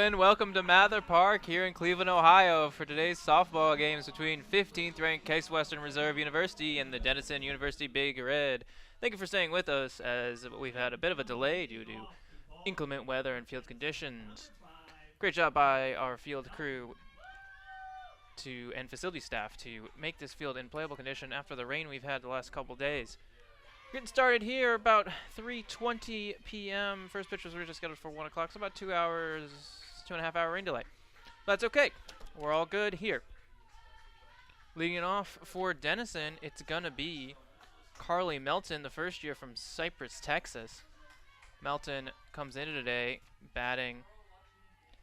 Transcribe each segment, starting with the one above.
and welcome to Mather Park here in Cleveland, Ohio for today's softball games between 15th ranked Case Western Reserve University and the Denison University Big Red. Thank you for staying with us as we've had a bit of a delay due to inclement weather and field conditions. Great job by our field crew and facility staff to make this field in playable condition after the rain we've had the last couple days. Getting started here about 3:20 p.m. First pitch was originally scheduled for 1 o'clock, so about 2 hours, 2.5 hour rain delay. But that's okay. We're all good here. Leading it off for Denison, it's going to be Carly Melton, the first year from Cypress, Texas. Melton comes into today batting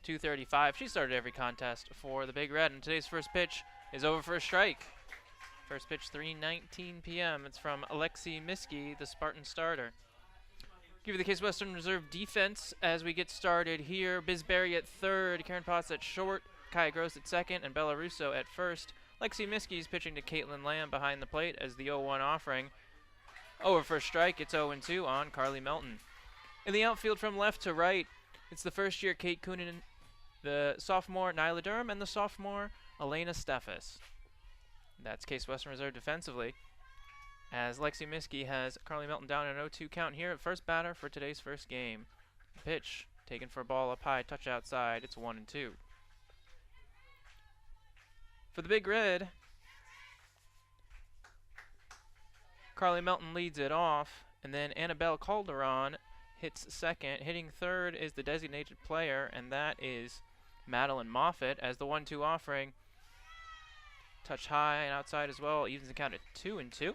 .235. She started every contest for the Big Red, and today's first pitch is over for a strike. First pitch, 3:19 p.m. It's from Alexi Miski, the Spartan starter. Give you the Case Western Reserve defense as we get started here. Bisberry at third, Karen Potts at short, Kaya Gross at second, and Bella Russo at first. Lexi Miski is pitching to Caitlin Lamb behind the plate as the 0-1 offering. Over for a strike, it's 0-2 on Carly Melton. In the outfield from left to right, it's the first year Kate Coonan, the sophomore Nyla Durham, and the sophomore Elena Steffes. That's Case Western Reserve defensively, as Lexi Miski has Carly Melton down in an 0-2 count here at first batter for today's first game. Pitch taken for a ball up high, touch outside. It's 1-2. For the Big Red, Carly Melton leads it off, and then Annabelle Calderon hits second. Hitting third is the designated player, and that is Madeline Moffitt, as the 1-2 offering. Touch high and outside as well, evens the count at 2-2.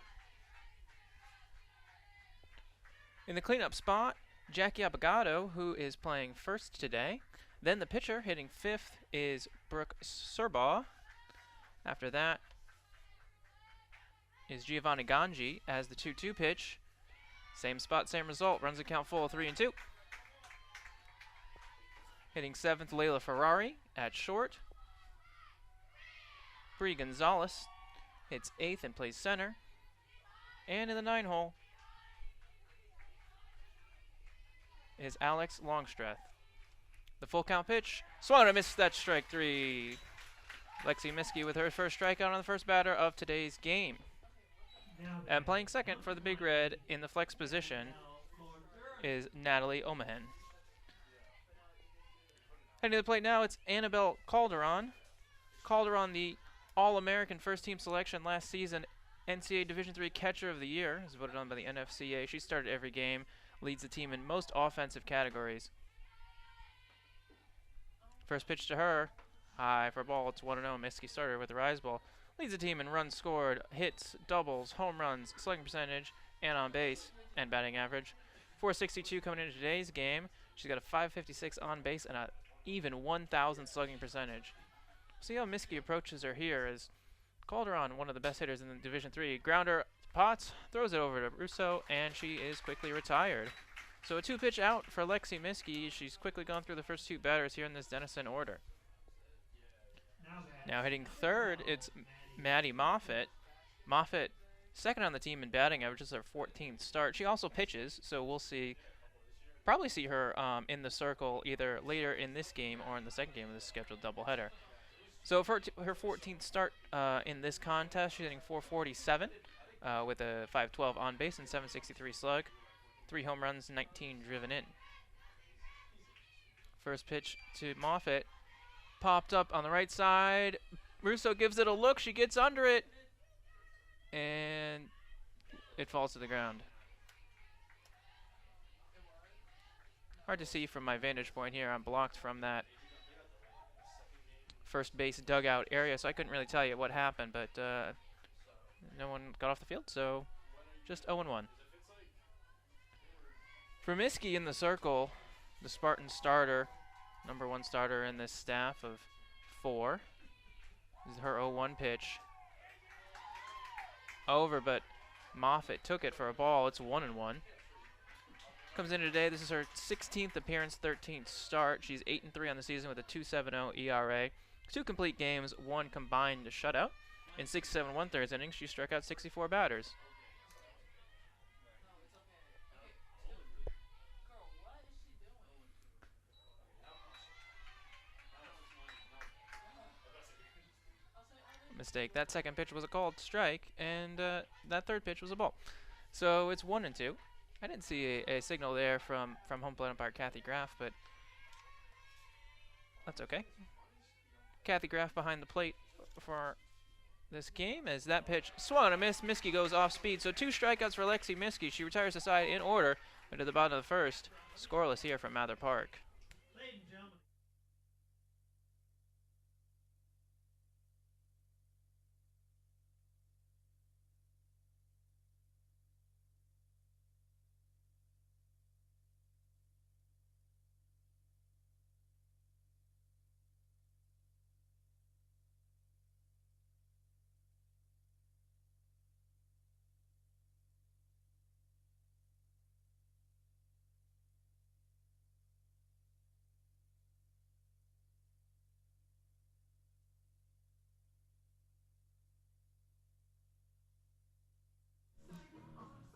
In the cleanup spot, Jackie Abogado, who is playing first today. Then the pitcher hitting fifth is Brooke Serbaugh. After that is Giovanni Ganji as the 2-2 pitch. Same spot, same result, runs the count full, 3-2. Hitting seventh, Layla Ferrari at short. Bree Gonzalez hits eighth and plays center. And in the 9-hole is Alex Longstreth. The full count pitch. Swung and missed that strike three. Lexi Miski with her first strikeout on the first batter of today's game. And playing second for the Big Red in the flex position is Natalie Omahen. Heading to the plate now, it's Annabelle Calderon. Calderon, the All-American first-team selection last season, NCAA Division III Catcher of the Year, is voted on by the NFCA. She started every game, leads the team in most offensive categories. First pitch to her, high for a ball, it's 1-0. Miski started with a rise ball. Leads the team in runs scored, hits, doubles, home runs, slugging percentage, and on base, and batting average. .462 coming into today's game. She's got a .556 on base and a even 1,000 slugging percentage. See how Miski approaches her here as Calderon, one of the best hitters in the Division III. Grounder, Potts, throws it over to Russo, and she is quickly retired. So a two-pitch out for Lexi Miski. She's quickly gone through the first two batters here in this Denison order. Now hitting third, it's Maddie Moffitt. Moffitt, second on the team in batting average. This is her 14th start. She also pitches, so we'll probably see her in the circle either later in this game or in the second game of this scheduled doubleheader. So for her 14th start in this contest, she's hitting .447 with a .512 on base and .763 slug. 3 home runs, 19 driven in. First pitch to Moffitt. Popped up on the right side. Russo gives it a look. She gets under it. And it falls to the ground. Hard to see from my vantage point here. I'm blocked from that first base dugout area, so I couldn't really tell you what happened, but no one got off the field, so just 0-1. For Miski in the circle, the Spartan starter, number one starter in this staff of 4. This is her 0-1 pitch. Over, but Moffitt took it for a ball. It's 1-1. Comes in today. This is her 16th appearance, 13th start. She's 8-3 on the season with a 2.70 ERA. 2 complete games, 1 combined shutout. In 6 7 1/3 innings, she struck out 64 batters. Mistake. That second pitch was a called strike, and that third pitch was a ball. So it's 1-2. I didn't see a signal there from home plate umpire Kathy Graff, but that's okay. Kathy Graff behind the plate for this game as that pitch swung and a miss. Miskey goes off speed, so 2 strikeouts for Lexi Miskey. She retires the side in order into the bottom of the first. Scoreless here from Mather Park.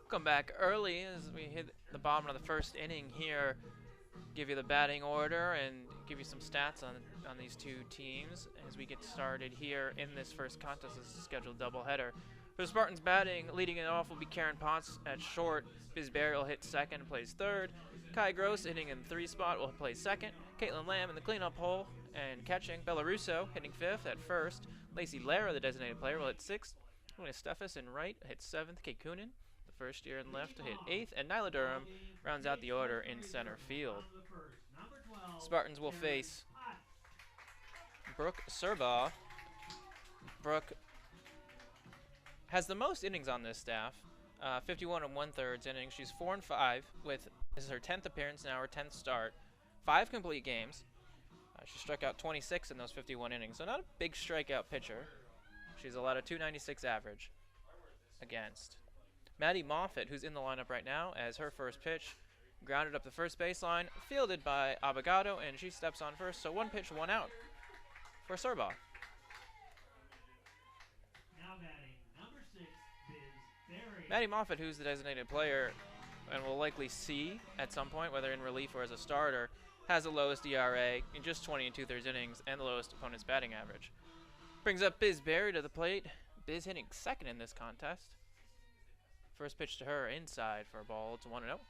Come back early as we hit the bottom of the first inning here. Give you the batting order and give you some stats on these two teams as we get started here in this first contest. This is a scheduled doubleheader. For the Spartans batting, leading it off will be Karen Potts at short. Biz Barry will hit second and plays third. Kai Gross hitting in the 3 spot will play second. Caitlin Lamb in the cleanup hole and catching. Bella Russo hitting 5th at first. Lacey Lara, the designated player, will hit 6th. Steffes in right hit 7th. Kate Coonan, the first year in left, to hit 8th. And Nyla Durham rounds out the order in center field. Spartans will face Brooke Serbaugh. Brooke has the most innings on this staff, 51 1/3 innings. She's 4-5 with, this is her 10th appearance now, her 10th start. 5 complete games. She struck out 26 in those 51 innings, so not a big strikeout pitcher. She's allowed a 296 average against. Maddie Moffitt, who's in the lineup right now, as her first pitch grounded up the first baseline, fielded by Abogado, and she steps on first, so 1 pitch, 1 out for Serbaugh. Maddie Moffitt, who's the designated player and will likely see at some point, whether in relief or as a starter, has the lowest ERA in just 20 2/3 innings and the lowest opponent's batting average. Brings up Biz Barry to the plate. Biz hitting second in this contest. First pitch to her inside for a ball. It's 1-0.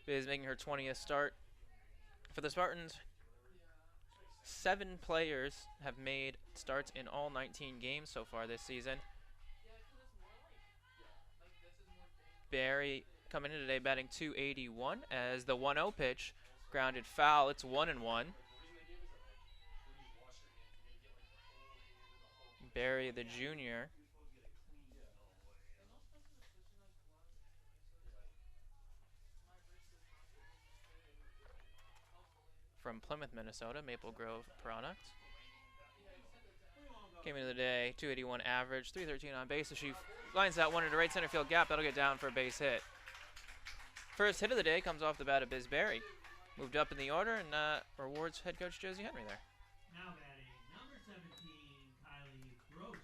Biz making her 20th start for the Spartans. 7 players have made starts in all 19 games so far this season. Barry coming in today batting .281 as the 1-0 pitch grounded foul. It's 1-1. Barry, the junior, from Plymouth, Minnesota, Maple Grove product. Came into the day, .281 average, .313 on base. So she lines that one into right center field gap. That'll get down for a base hit. First hit of the day comes off the bat of Biz Barry. Moved up in the order and rewards head coach Josie Henry there. Now batting, number 17, Kylie Gross.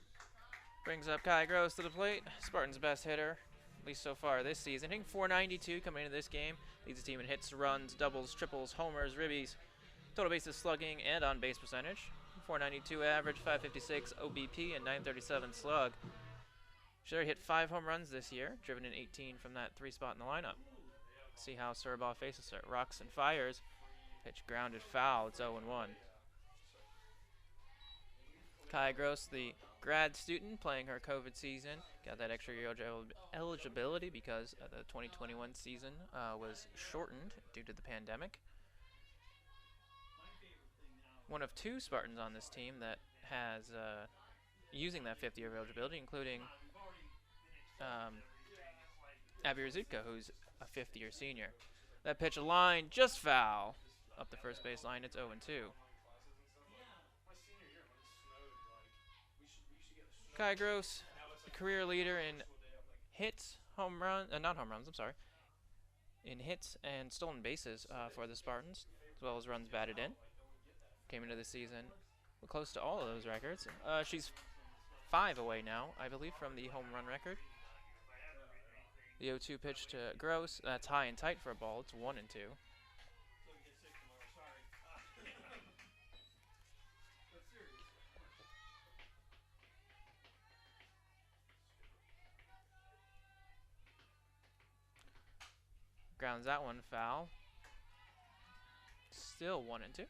Brings up Kai Gross to the plate. Spartans' best hitter, at least so far this season. Hitting .492 coming into this game. Leads the team in hits, runs, doubles, triples, homers, ribbies, total bases slugging, and on base percentage. .492 average, .556 OBP, and .937 slug. She's already hit 5 home runs this year, driven in 18 from that 3 spot in the lineup. See how Serbaugh faces her. Rocks and fires. Pitch grounded foul. It's 0-1. Kai Gross, the grad student, playing her COVID season. Got that extra year eligibility because the 2021 season was shortened due to the pandemic. One of 2 Spartans on this team that has using that 5th year of eligibility, including Abby Razutko, who's a 5th year senior. That pitch line just foul up the first base line. It's 0-2. Kai Gross, the career leader in hits, not home runs, I'm sorry, in hits and stolen bases for the Spartans, as well as runs batted in. Came into the season close to all of those records. She's 5 away now, I believe, from the home run record. The 0-2 pitch to Gross. That's high and tight for a ball. It's 1-2. Grounds that one foul. Still 1 and 2.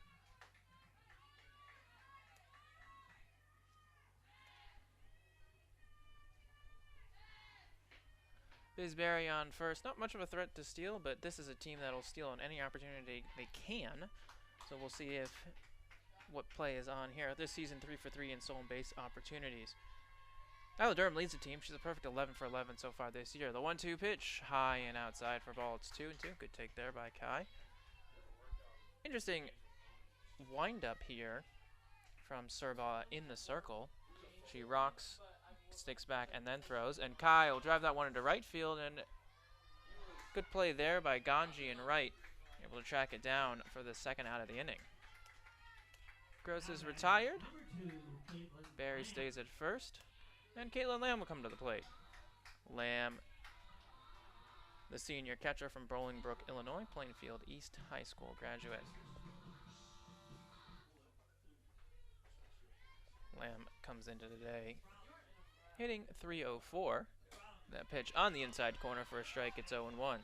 Bisberry on first. Not much of a threat to steal, but this is a team that'll steal on any opportunity they can. So we'll see if what play is on here. This season, 3 for 3 in stolen base opportunities. Tyler Durham leads the team. She's a perfect 11 for 11 so far this year. The 1-2 pitch, high and outside for ball. It's 2 and 2. Good take there by Kai. Interesting wind up here from Serba in the circle. She rocks, sticks back, and then throws. And Kai will drive that one into right field. And good play there by Ganji in right. Able to track it down for the second out of the inning. Gross is retired. Barry stays at first. And Caitlin Lamb will come to the plate. Lamb, the senior catcher from Bolingbrook, Illinois, Plainfield East High School graduate. Lamb comes into today hitting .304. That pitch on the inside corner for a strike. It's 0-1. One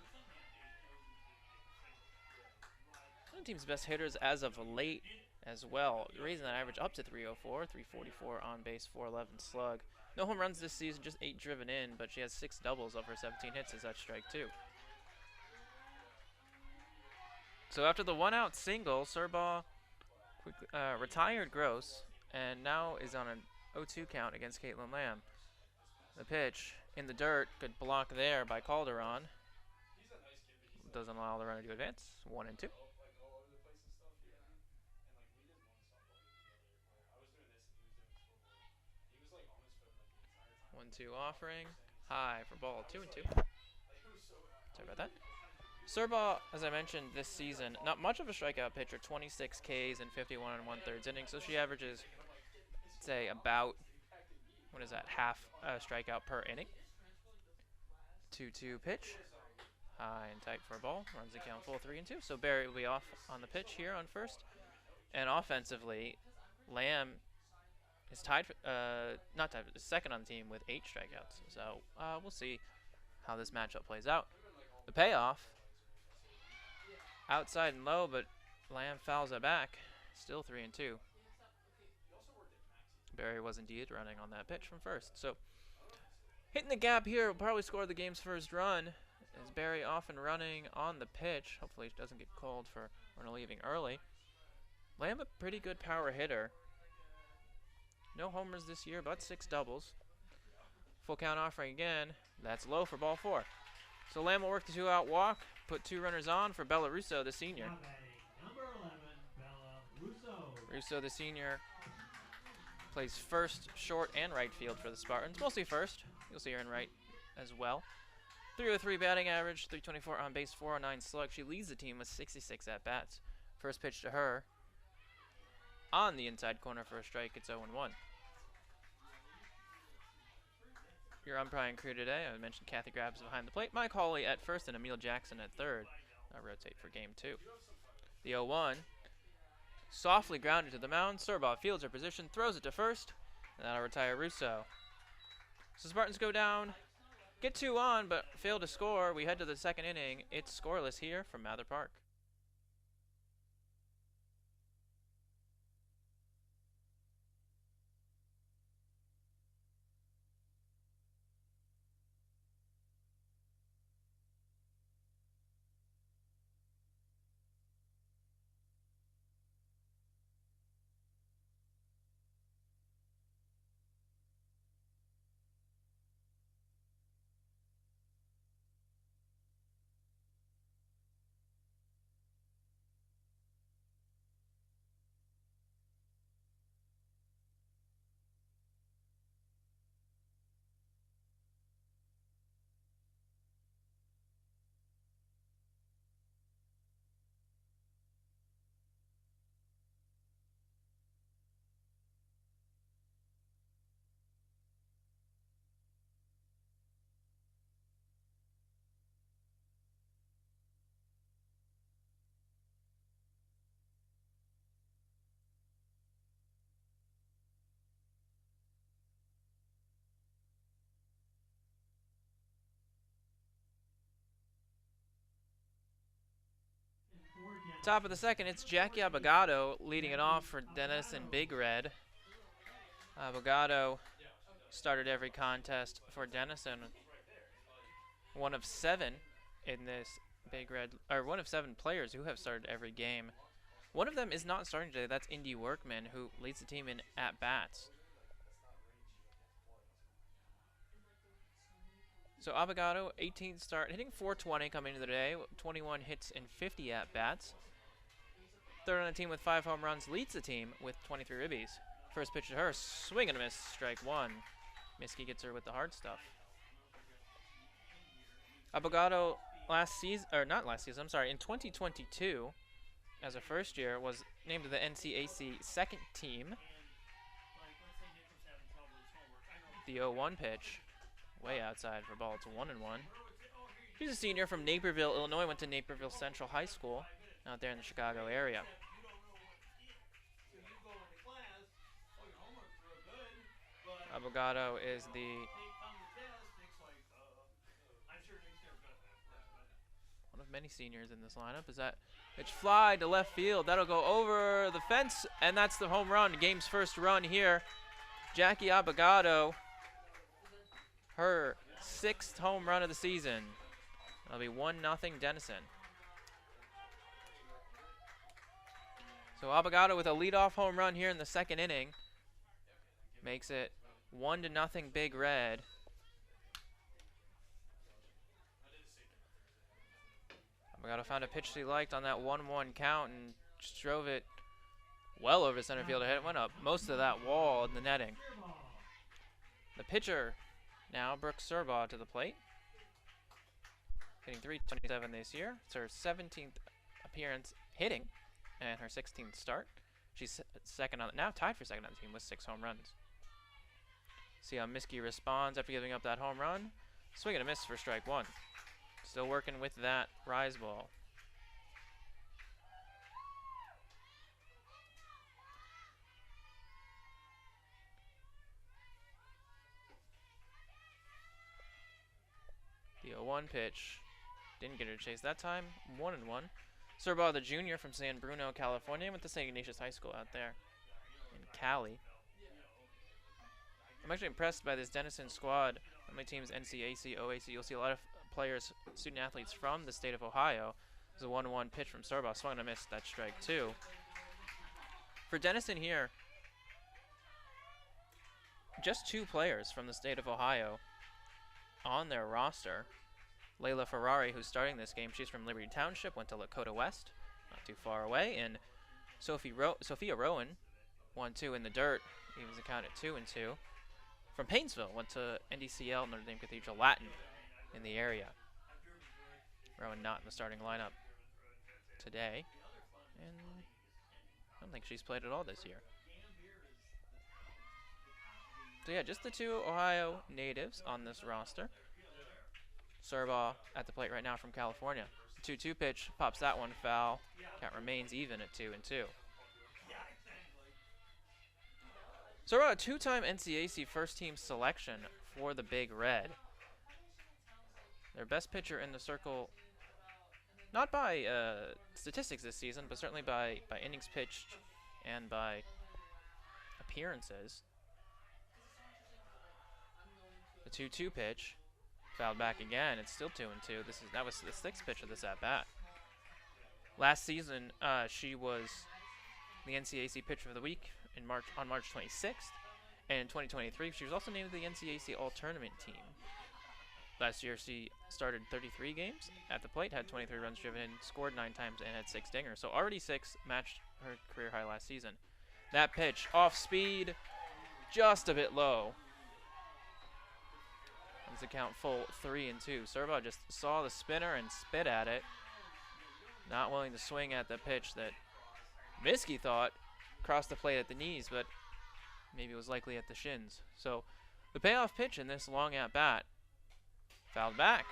of the team's best hitters as of late as well, raising that average up to .304, .344 on base, .411 slug. No home runs this season, just 8 driven in, but she has 6 doubles of her 17 hits as that strike 2. So after the 1-out single, Serba retired Gross, and now is on an 0-2 count against Caitlin Lamb. The pitch in the dirt, good block there by Calderon. Doesn't allow the runner to advance. 1 and 2. 1-2 offering. High for ball. 2 and 2. Sorry about that. Serba, as I mentioned, this season, not much of a strikeout pitcher. 26 Ks in 51 1/3 innings. So she averages, say, about, what is that, half a strikeout per inning. 2-2 pitch. High and tight for a ball. Runs the count full 3 and 2. So Barry will be off on the pitch here on first. And offensively, Lamb is tied, not tied, second on the team with 8 strikeouts. So we'll see how this matchup plays out. The payoff, outside and low, but Lamb fouls it back. Still 3 and 2. Barry was indeed running on that pitch from first. So hitting the gap here will probably score the game's first run. Is Barry off and running on the pitch? Hopefully it doesn't get called for runner leaving early. Lamb a pretty good power hitter. No homers this year, but 6 doubles. Full count offering again. That's low for ball 4. So Lamb will work the 2-out walk, put 2 runners on for Bella Russo, the senior. Number 11, Bella Russo. Russo, the senior, plays first, short, and right field for the Spartans. Mostly first. You'll see her in right as well. .303 batting average, .324 on base, .409 slug. She leads the team with 66 at-bats. First pitch to her. On the inside corner for a strike, it's 0-1. Your umpiring crew today, I mentioned Kathy Grabs behind the plate, Mike Hawley at first, and Emil Jackson at third. Rotate for game 2. The 0-1, softly grounded to the mound. Serba fields her position, throws it to first, and that'll retire Russo. So Spartans go down, get 2 on, but fail to score. We head to the second inning. It's scoreless here from Mather Park. Top of the second, it's Jackie Abogado leading it off for Denison Big Red. Abogado started every contest for Denison. One of 7 in this Big Red, or one of 7 players who have started every game. One of them is not starting today. That's Indy Workman, who leads the team in at-bats. So Abogado, 18th start, hitting .420 coming into the day, 21 hits and 50 at-bats. Third on the team with 5 home runs, leads the team with 23 ribbies. First pitch to her, swing and a miss, strike 1. Miskey gets her with the hard stuff. Abogado in 2022, as a first year, was named to the NCAC second team. The 0-1 pitch, way outside for ball. It's 1-1. She's a senior from Naperville, Illinois. Went to Naperville Central High School out there in the Chicago area. Abogado is one of many seniors in this lineup. Is that pitch fly to left field? That'll go over the fence, and that's the home run. Game's first run here. Jackie Abogado, her 6th home run of the season. That'll be 1-0 Denison. So Abogado with a leadoff home run here in the second inning makes it 1-0 Big Red. Abogado found a pitch he liked on that 1-1 count and just drove it well over center field. It went up most of that wall in the netting. The pitcher now, Brooke Serbaugh, to the plate. Hitting .327 this year. It's her 17th appearance hitting and her 16th start. She's now tied for second on the team with 6 home runs. See how Miskey responds after giving up that home run. Swing and a miss for strike 1. Still working with that rise ball. The 0-1 pitch. Didn't get her to chase that time. 1-1. Serbaugh, the junior from San Bruno, California, went to St. Ignatius High School out there in Cali. I'm actually impressed by this Denison squad. How many teams? NCAC, OAC. You'll see a lot of players, student athletes from the state of Ohio. There's a 1-1 pitch from Serbaugh. Swung and a miss. That's strike 2. For Denison here, just 2 players from the state of Ohio on their roster. Layla Ferrari, who's starting this game, she's from Liberty Township, went to Lakota West, not too far away. And Sophia Rowan, 1-2 in the dirt. He was accounted 2-2. From Painesville, went to NDCL, Notre Dame Cathedral Latin, in the area. Rowan not in the starting lineup today. And I don't think she's played at all this year. So yeah, just the 2 Ohio natives on this roster. Serbaugh at the plate right now from California. 2-2 pitch, pops that one foul. Count remains even at 2-2. Serbaugh, a 2-time NCAC first-team selection for the Big Red. Their best pitcher in the circle, not by statistics this season, but certainly by innings pitched and by appearances. The 2-2 pitch, fouled back again. It's still 2-2. That was the 6th pitch of this at bat. Last season, she was the NCAC Pitcher of the Week on March 26th, and in 2023, she was also named to the NCAC All-Tournament team. Last year, she started 33 games at the plate, had 23 runs driven in, scored 9 times, and had 6 dingers. So already 6, matched her career high last season. That pitch, off speed, just a bit low. That's the count full 3-2. Serbaugh just saw the spinner and spit at it. Not willing to swing at the pitch that Miskey thought crossed the plate at the knees, but maybe it was likely at the shins. So the payoff pitch in this long at bat, fouled back.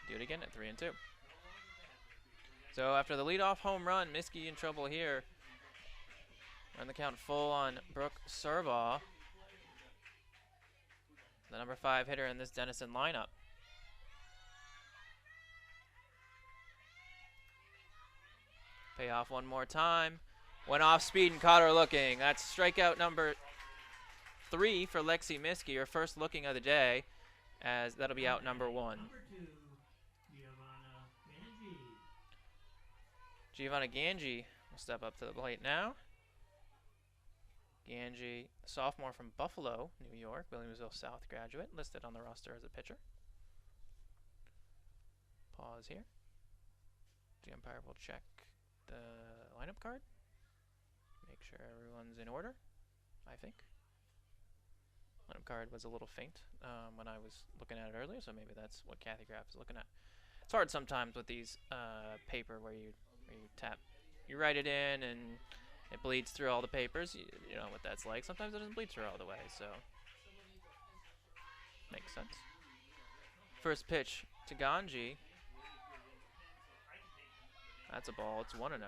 Do it again at 3-2. So after the leadoff home run, Miskey in trouble here. Run the count full on Brooke Serbaugh, the number 5 hitter in this Denison lineup. Pay off one more time. Went off speed and caught her looking. That's strikeout number 3 for Lexi Miskey, her first looking of the day, as that'll be out number 1. Number 2, Giovanna Ganji. Giovanna Ganji will step up to the plate now. Ganji, sophomore from Buffalo, New York, Williamsville South graduate, listed on the roster as a pitcher. Pause here. The umpire will check the lineup card. Make sure everyone's in order, I think. Lineup card was a little faint when I was looking at it earlier, so maybe that's what Kathy Graff is looking at. It's hard sometimes with these paper where you tap, you write it in and it bleeds through all the papers. You know what that's like. Sometimes it doesn't bleed through all the way, so makes sense. First pitch to Ganji. That's a ball. It's 1-0.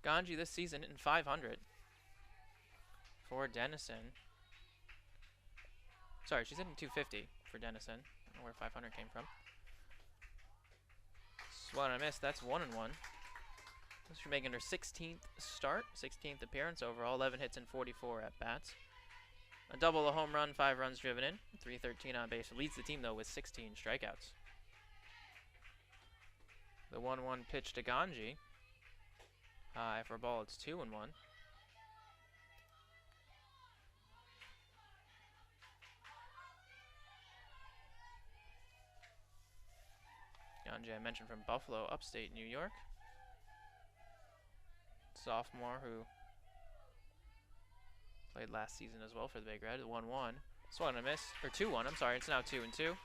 Ganji this season in 500 for Denison. Sorry, she's hitting 250 for Denison. I don't know where 500 came from. Swung and a miss. That's 1-1. She's making her 16th start, 16th appearance overall, 11 hits and 44 at bats. A double, a home run, 5 runs driven in, 313 on base. Leads the team though with 16 strikeouts. The 1-1 pitch to Ganji. High for a ball, it's 2-1. Ganji, I mentioned, from Buffalo, upstate New York. Sophomore who played last season as well for the Big Red. 1-1. Swung and a miss, or 2-1. I'm sorry, it's now 2-2.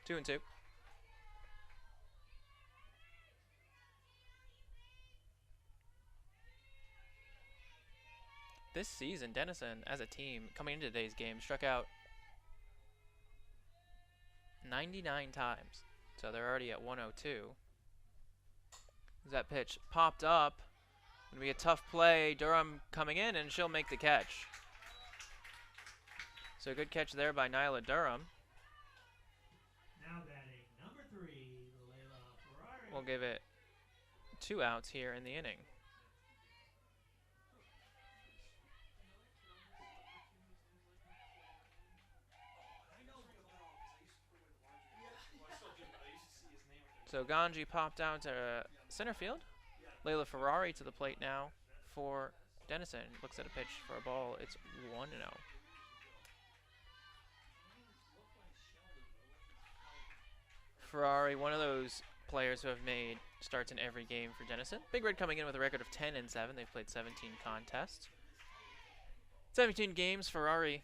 2-2. This season, Denison, as a team, coming into today's game, struck out 99 times. So they're already at 102. As that pitch popped up, gonna be a tough play. Durham coming in, and she'll make the catch. So a good catch there by Nyla Durham. Now batting number 3, Layla Ferrari. We'll give it 2 outs here in the inning. So Ganji popped out to center field. Layla Ferrari to the plate now for Denison. Looks at a pitch for a ball. It's 1-0. Ferrari, one of those players who have made starts in every game for Denison. Big Red coming in with a record of 10-7. They've played 17 contests. 17 games. Ferrari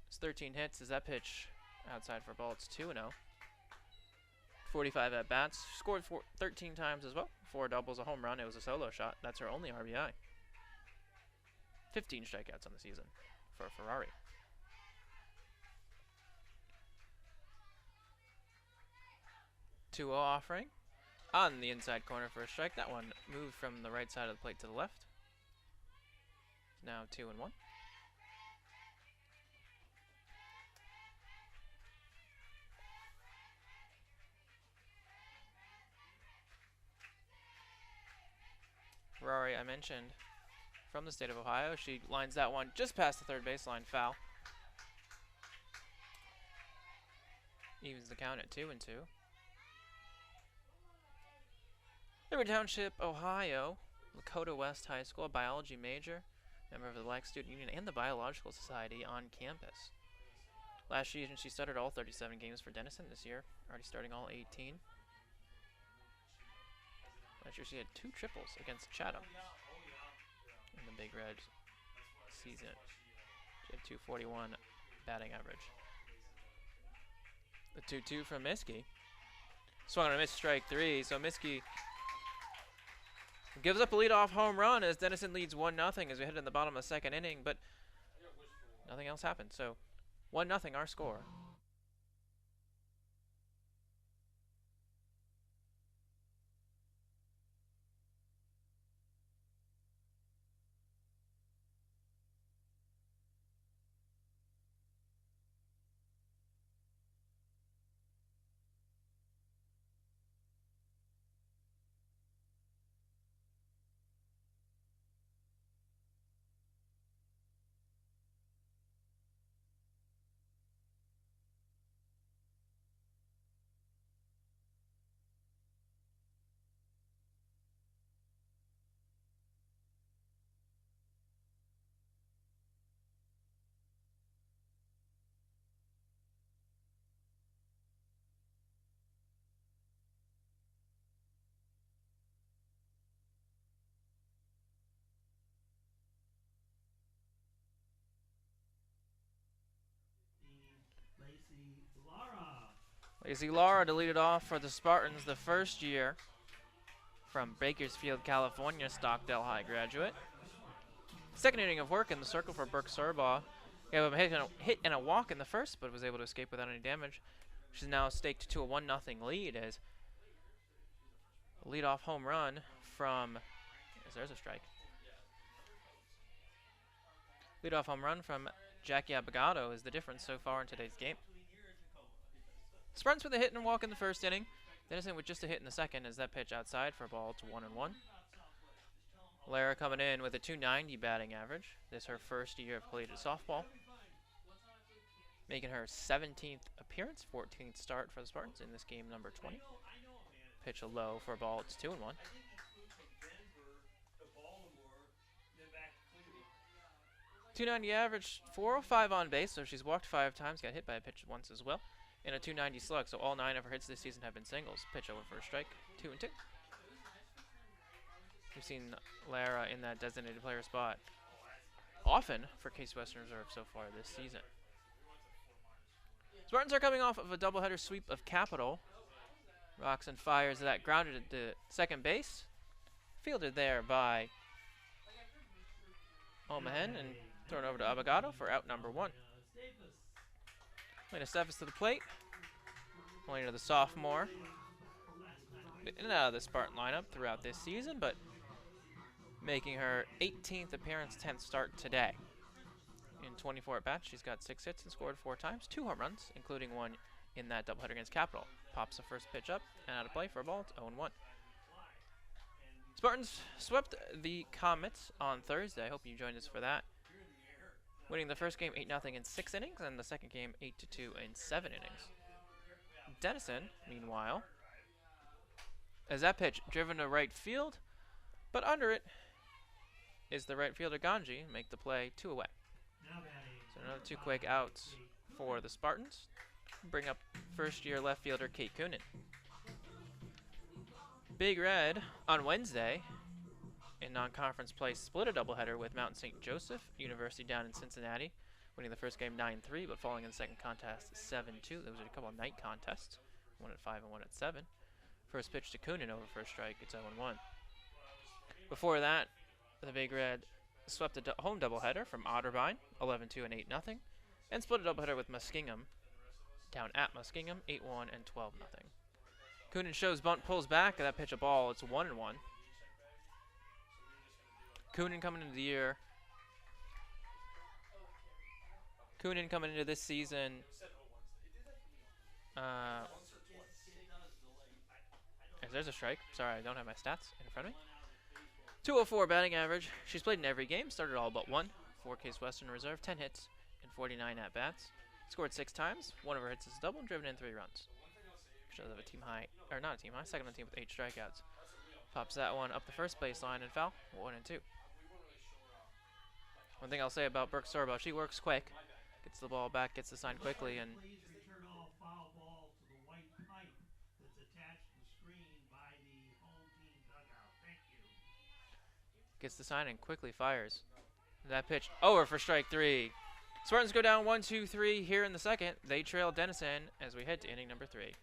has 13 hits. Is that pitch outside for a ball? It's 2-0. 45 at bats. Scored 13 times as well. 4 doubles, a home run. It was a solo shot. That's her only RBI. 15 strikeouts on the season for Ferrari. 2-0 offering on the inside corner for a strike. That one moved from the right side of the plate to the left. Now 2-1. Ferrari, I mentioned, from the state of Ohio. She lines that one just past the third baseline, foul. Evens the count at 2-2. Liberty Township, Ohio, Lakota West High School, biology major, member of the Black Student Union and the Biological Society on campus. Last season, she started all 37 games for Denison. This year, already starting all 18. Last year, she had 2 triples against Chatham in the Big Red season. She had 241 batting average. The 2-2 from Miskey. Swung on a miss, strike 3. So Miskey gives up a leadoff home run as Denison leads 1-0 as we head in the bottom of the second inning, but nothing else happened. So 1-0 our score. Lacey Lara to lead it off for the Spartans, the first year from Bakersfield, California, Stockdale High graduate. Second inning of work in the circle for Brooke Surbaugh. Gave him a hit and a walk in the first, but was able to escape without any damage. She's now staked to a 1-0 lead as a leadoff home run from, there's a strike. Leadoff home run from Jackie Abogado is the difference so far in today's game. Spartans with a hit and a walk in the first inning. Denison with just a hit in the second as that pitch outside for a ball to 1-1. Lara coming in with a .290 batting average. This is her first year of collegiate softball. Making her 17th appearance, 14th start for the Spartans in this game number 20. Pitch a low for a ball, it's 2-1. .290 average, 405 on base, so she's walked 5 times, got hit by a pitch once as well. And a .290 slug, so all 9 of her hits this season have been singles. Pitch over for a strike, 2-2. We've seen Lara in that designated player spot often for Case Western Reserve so far this season. Spartans are coming off of a doubleheader sweep of Capital. Rocks and fires that grounded at the second base. Fielded there by Omahen and thrown over to Abogado for out number 1. Lena Steffes to the plate. Lena, the sophomore, been in and out of the Spartan lineup throughout this season, but making her 18th appearance, 10th start today. In 24 at-bats, she's got 6 hits and scored 4 times, 2 home runs, including one in that doubleheader against Capital. Pops the first pitch up and out of play for a ball. It's 0-1. Spartans swept the Comets on Thursday. I hope you joined us for that. Winning the first game 8-0 in 6 innings, and the second game 8-2 in 7 innings. Denison, meanwhile, as that pitch driven to right field, but under it is the right fielder Ganji, make the play 2 away. So another 2 quick outs for the Spartans. Bring up first-year left fielder Kate Coonan. Big Red on Wednesday in non-conference play split a doubleheader with Mount St. Joseph University down in Cincinnati, winning the first game 9-3, but falling in the second contest 7-2. Those were a couple of night contests, 1 at 5 and 1 at 7. First pitch to Coonan over for a strike. It's 0-1. Before that, the Big Red swept a home doubleheader from Otterbein, 11-2 and 8-0, and split a doubleheader with Muskingum down at Muskingum, 8-1 and 12-0. Coonan shows bunt, pulls back, and that pitch a ball. It's 1-1. Coonan coming into the year. Coonan coming into this season. There's a strike. Sorry, I don't have my stats in front of me. 204 batting average. She's played in every game, started all but 1. 4 Case Western Reserve, 10 hits and 49 at-bats. Scored 6 times. 1 of her hits is a double, driven in 3 runs. She does have a team high, or not a team high, second on the team with 8 strikeouts. Pops that one up the first baseline and foul, 1-2. One thing I'll say about Brooke Surbaugh, she works quick, gets the ball back, gets the sign quickly, and gets the sign and quickly fires. That pitch over for strike 3. Spartans go down 1-2-3 here in the second. They trail Denison as we head to inning number 3.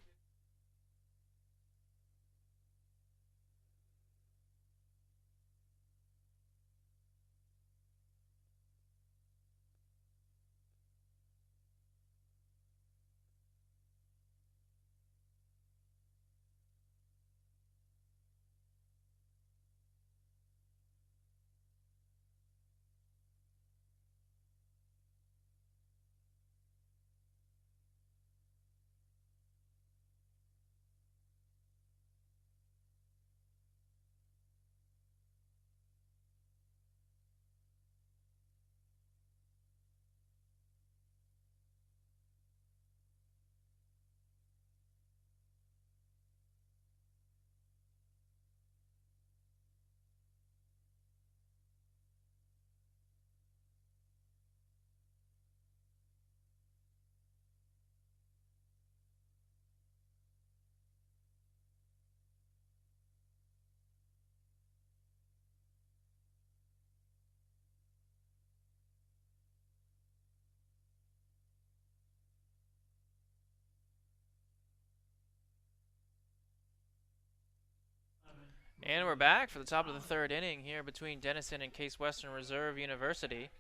And we're back for the top of the third inning here between Denison and Case Western Reserve University.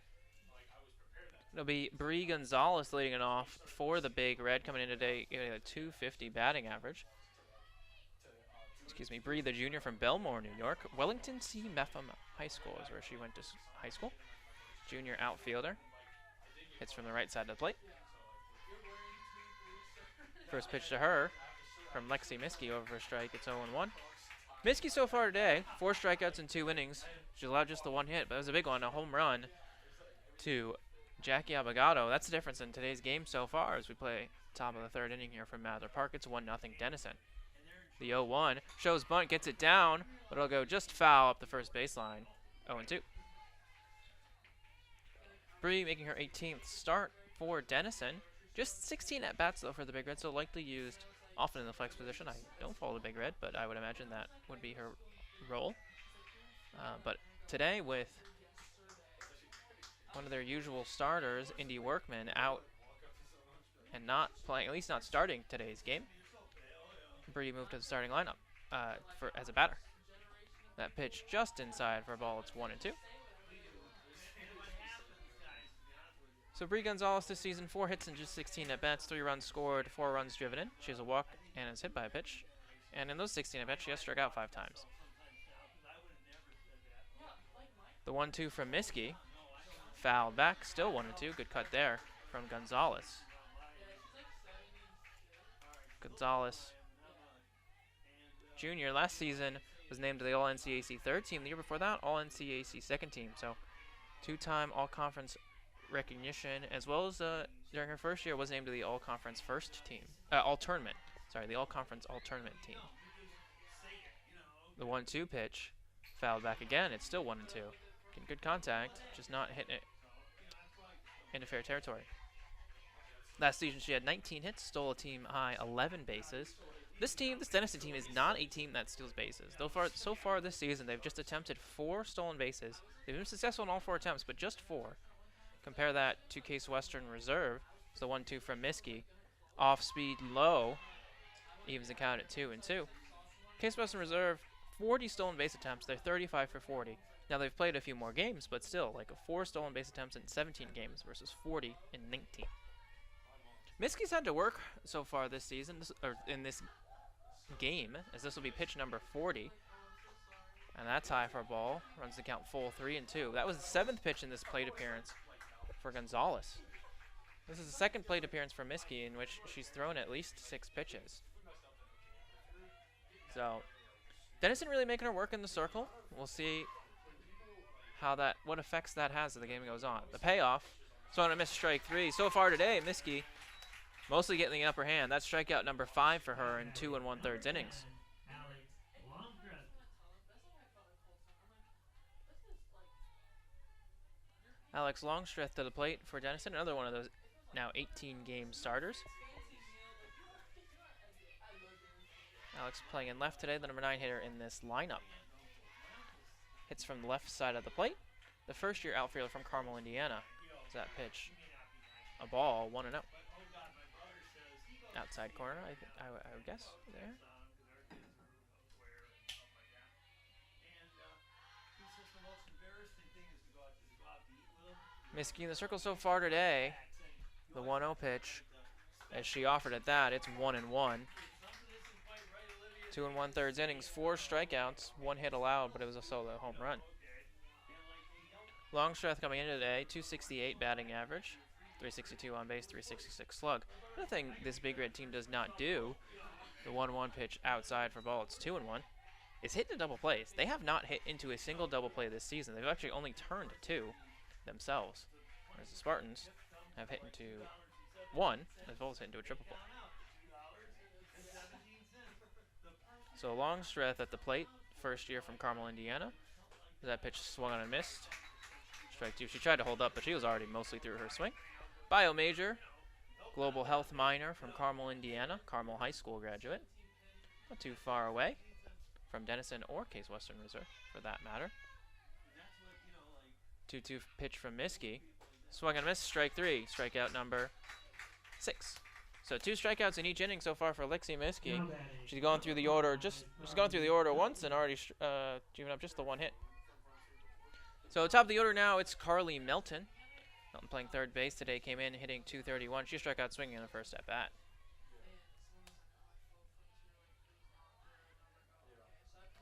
It'll be Bree Gonzalez leading it off for the Big Red, coming in today getting a .250 batting average. Excuse me, Bree, the junior from Belmore, New York. Wellington C. Metham High School is where she went to high school. Junior outfielder. Hits from the right side of the plate. First pitch to her from Lexi Miskey over for a strike. It's 0-1. Miskey so far today, 4 strikeouts in 2 innings. She allowed just the 1 hit, but it was a big one, a home run to Jackie Abogado. That's the difference in today's game so far as we play top of the third inning here from Mather Park. It's 1-0 Denison. The 0-1 shows bunt, gets it down, but it'll go just foul up the first baseline. 0-2. Bree making her 18th start for Denison. Just 16 at-bats, though, for the Big Red, so likely used often in the flex position. I don't follow the Big Red, but I would imagine that would be her role. But today, with one of their usual starters, Indy Workman, out and not playing, at least not starting today's game, Bree moved to the starting lineup as a batter. That pitch just inside for a ball. It's 1-2. So Bree Gonzalez this season, 4 hits and just 16 at-bats, 3 runs scored, 4 runs driven in. She has a walk and is hit by a pitch. And in those 16 at-bats, she has struck out 5 times. The 1-2 from Miskey. Fouled back, still 1-2. Good cut there from Gonzalez. Gonzalez Jr. last season was named to the All-NCAC third team. The year before that, All-NCAC second team. So 2-time All-Conference recognition, as well as during her first year was named to the All-Conference first team. All-Tournament. Sorry, the All-Conference All-Tournament team. The 1-2 pitch. Fouled back again. It's still 1-2. Getting good contact, just not hitting it into fair territory. Last season she had 19 hits, stole a team high 11 bases. This Denison team is not a team that steals bases. So far this season, they've just attempted 4 stolen bases. They've been successful in all 4 attempts, but just 4. Compare that to Case Western Reserve. It's the 1-2 from Miskey. Off speed low. Evens the count at 2-2. Case Western Reserve, 40 stolen base attempts. They're 35 for 40. Now they've played a few more games, but still, like 4 stolen base attempts in 17 games versus 40 in 19. Miskey's had to work so far this season, or in this game, as this will be pitch number 40. And that's high for a ball. Runs the count full 3-2. That was the 7th pitch in this plate appearance for Gonzalez. This is the 2nd plate appearance for Miskey in which she's thrown at least 6 pitches. So, Denison really making her work in the circle. We'll see what effects that has as the game goes on. The payoff, so on a missed strike 3. So far today, Miskey mostly getting the upper hand. That's strikeout number 5 for her in 2 1/3 innings. Alex Longstreth to the plate for Denison, another one of those now 18-game starters. Alex playing in left today, the number 9 hitter in this lineup. Hits from the left side of the plate. The first-year outfielder from Carmel, Indiana. Is that pitch? A ball, 1-0. Outside corner, I would guess, there. Miskey in the circle so far today. The 1-0 pitch. As she offered at that, it's 1-1. 2 1/3 innings, 4 strikeouts, 1 hit allowed, but it was a solo home run. Longstreth coming in today, 268 batting average, 362 on base, 366 slug. Another thing this Big Red team does not do, the 1-1 pitch outside for ball, it's 2-1, is hit into double plays. They have not hit into a single double play this season. They've actually only turned 2 themselves, whereas the Spartans have hit into 1, as well as hit into a triple play. So Longstreth at the plate, first year from Carmel, Indiana. That pitch swung on and missed. Strike 2. She tried to hold up, but she was already mostly through her swing. Bio major, global health minor from Carmel, Indiana. Carmel High School graduate. Not too far away from Denison or Case Western Reserve, for that matter. 2-2 pitch from Miskey. Swung and missed, strike 3. Strikeout number 6. So 2 strikeouts in each inning so far for Lexi Miskey. Now batting. She's going through the order she's gone through the order once and already given up just the 1 hit. So top of the order now, it's Carly Melton. Melton playing third base today, came in hitting .231. She struck out swinging in the first at bat.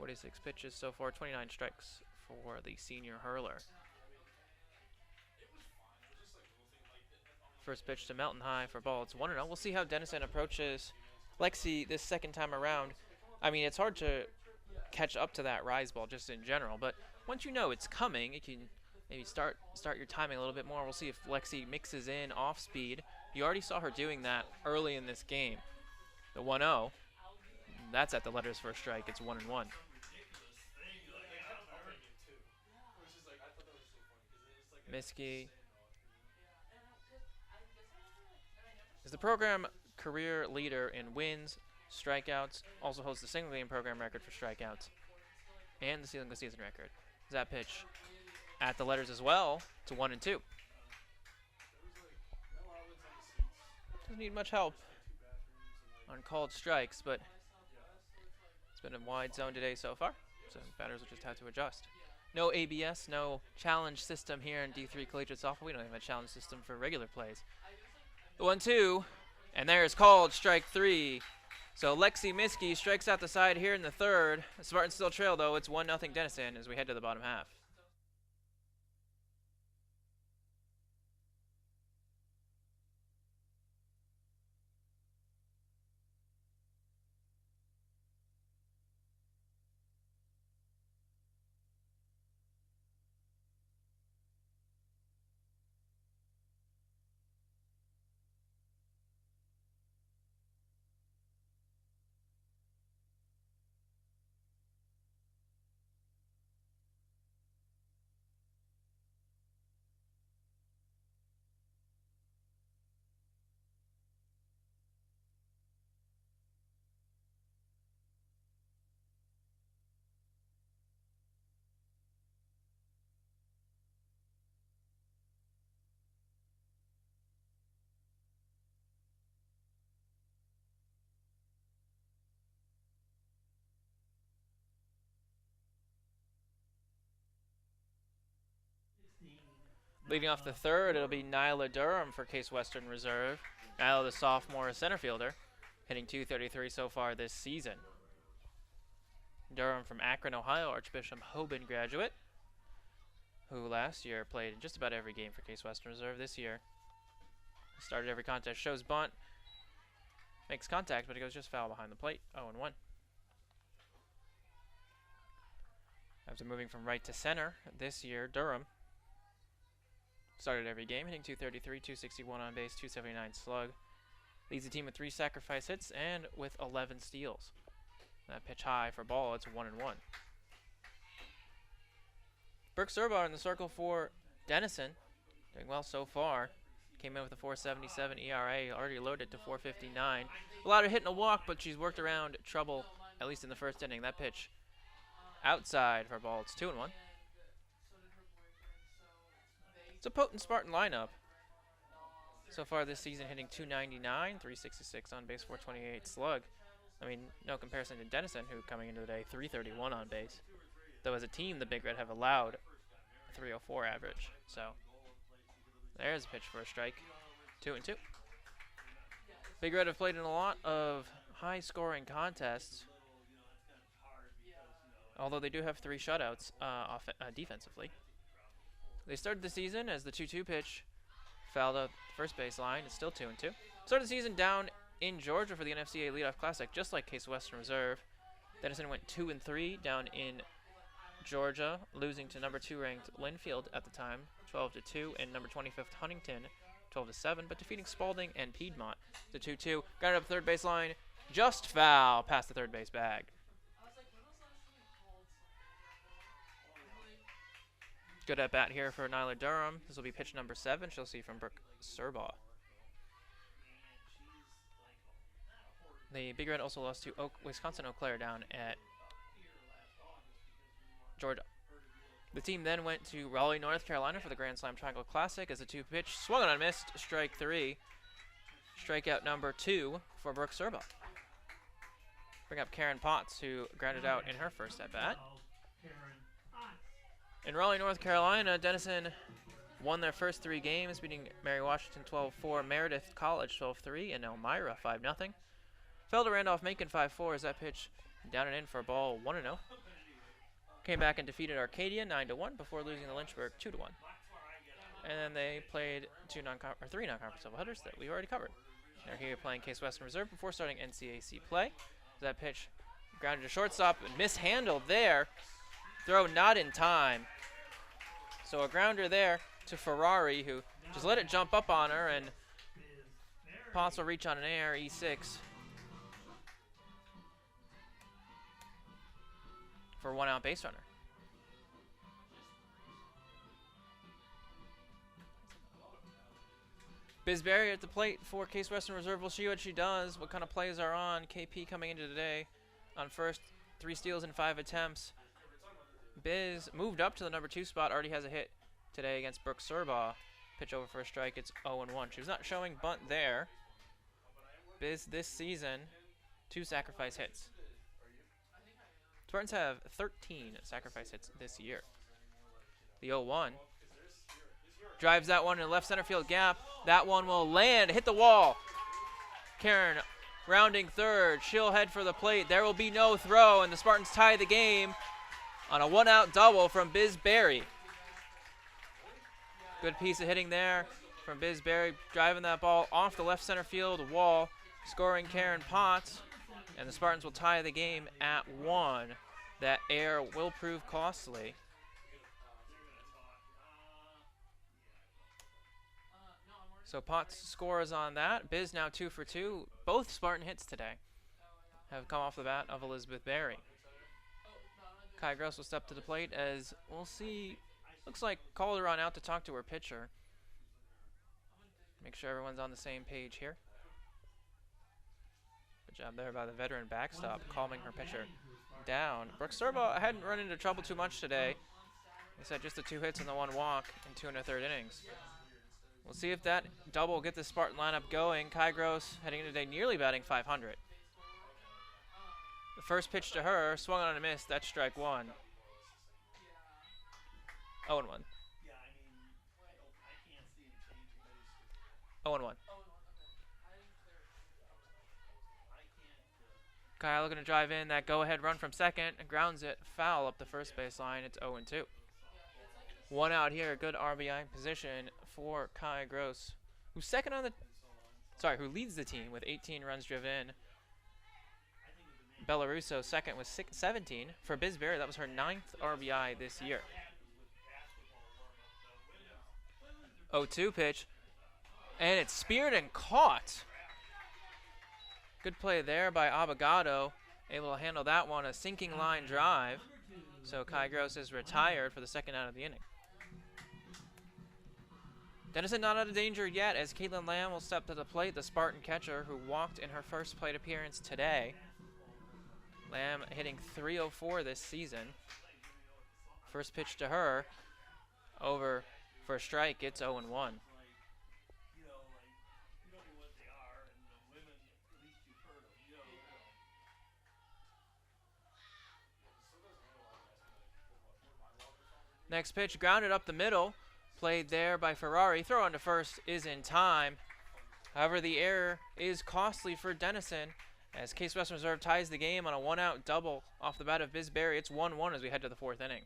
.46 pitches so far, 29 strikes for the senior hurler. First pitch to Melton high for ball. It's 1-0. We'll see how Denison approaches Lexi this second time around. I mean, it's hard to catch up to that rise ball just in general, but once you know it's coming, you can maybe start your timing a little bit more. We'll see if Lexi mixes in off speed. You already saw her doing that early in this game. The 1-0, that's at the letters for a strike. It's 1-1. Miskey is the program career leader in wins, strikeouts, also holds the single game program record for strikeouts, and the single season record. That pitch at the letters as well to 1-2. Doesn't need much help on called strikes, but it's been a wide zone today so far, so batters will just have to adjust. No ABS, no challenge system here in D3 Collegiate Softball. We don't even have a challenge system for regular plays. The 1-2, and there's called strike 3. So Lexi Miskey strikes out the side here in the third. Spartans still trail, though. It's 1-0 Denison as we head to the bottom half. Leading off the third, it'll be Nyla Durham for Case Western Reserve. Nyla, the sophomore center fielder, hitting .233 so far this season. Durham from Akron, Ohio, Archbishop Hoban graduate, who last year played in just about every game for Case Western Reserve. This year, started every contest, shows bunt, makes contact, but he goes just foul behind the plate, 0-1. After moving from right to center this year, Durham started every game, hitting .233, .261 on base, .279 slug. Leads the team with 3 sacrifice hits and with 11 steals. That pitch high for ball, it's 1-1. Brooke Serbar in the circle for Denison, doing well so far. Came in with a .477 ERA, already loaded to .459. Allowed her hit and a walk, but she's worked around trouble, at least in the first inning. That pitch outside for ball, it's 2-1. It's a potent Spartan lineup. So far this season, hitting .299, .366 on base, .428 slug. I mean, no comparison to Denison, who coming into the day .331 on base. Though as a team, the Big Red have allowed a .304 average. So there's a pitch for a strike. 2-2. Big Red have played in a lot of high-scoring contests, although they do have 3 shutouts defensively. They started the season as the 2-2 pitch fouled out the first baseline. It's still 2-2. Started the season down in Georgia for the NFCA Leadoff Classic, just like Case Western Reserve. Denison went 2-3 down in Georgia, losing to number 2 ranked Linfield at the time, 12-2, and number 25th Huntington, 12-7, but defeating Spalding and Piedmont to 2-2. Got it up third baseline, just foul past the third base bag. Good at bat here for Nyla Durham. This will be pitch number 7. She'll see from Brooke Serbaugh. The Big Red also lost to Wisconsin Eau Claire down at Georgia. The team then went to Raleigh, North Carolina for the Grand Slam Triangle Classic as a 2-pitch swung on and missed, strike 3. Strikeout number 2 for Brooke Serba. Bring up Karen Potts, who grounded out in her first at-bat. In Raleigh, North Carolina, Denison won their first 3 games, beating Mary Washington 12-4, Meredith College 12-3, and Elmira 5-0. Fell to Randolph-Macon 5-4 as that pitch down and in for a ball 1-0. Came back and defeated Arcadia 9-1 before losing to Lynchburg 2-1. And then they played 3 non-conference doubleheaders that we already covered. They're here playing Case Western Reserve before starting NCAC play. That pitch grounded to shortstop and mishandled there. Throw not in time. So a grounder there to Ferrari, who just let it jump up on her, and Potts will reach on an air, E6. For 1-out base runner. Bisberry at the plate for Case Western Reserve. We'll see what she does, what kind of plays are on. KP coming into today on first, 3 steals in 5 attempts. Biz moved up to the number 2 spot, already has a hit today against Brooke Serba. Pitch over for a strike, it's 0-1. She was not showing bunt there. Biz this season, 2 sacrifice hits. Spartans have 13 sacrifice hits this year. The 0-1. Drives that one in the left center field gap. That one will land, hit the wall. Karen rounding third. She'll head for the plate. There will be no throw, and the Spartans tie the game on a 1-out double from Biz Berry. Good piece of hitting there from Biz Berry, driving that ball off the left center field wall, scoring Karen Potts, and the Spartans will tie the game at 1. That error will prove costly. So Potts scores on that. Biz now 2 for 2. Both Spartan hits today have come off the bat of Elizabeth Berry. Kai Gross will step to the plate as we'll see. Looks like Calderon out to talk to her pitcher. Make sure everyone's on the same page here. Good job there by the veteran backstop, calming her pitcher down. Brooke Serba hadn't run into trouble too much today. He said just the 2 hits and the 1 walk in 2 1/3 innings. We'll see if that double will get the Spartan lineup going. Kai Gross heading into today nearly batting 500. The first pitch to her, swung on and missed. That's strike 1. 0-1. 0-1. Kai looking to drive in that go-ahead run from second and grounds it foul up the first base line. It's 0-2. 1 out here, good RBI position for Kai Gross, who's who leads the team with 18 runs driven in. Bellarusso second with 17. For Biz Berry, that was her 9th RBI this year. 0-2 pitch, and it's speared and caught. Good play there by Abogado, able to handle that one, a sinking line drive. So Kai Gross is retired for the 2nd out of the inning. Denison not out of danger yet as Caitlin Lamb will step to the plate, the Spartan catcher who walked in her first plate appearance today. Lamb hitting .304 this season. First pitch to her, over for a strike, it's 0-1. Next pitch grounded up the middle, played there by Ferrari. Throw on to first is in time. However, the error is costly for Denison as Case Western Reserve ties the game on a 1-out double off the bat of Biz Berry. It's 1-1 as we head to the 4th inning.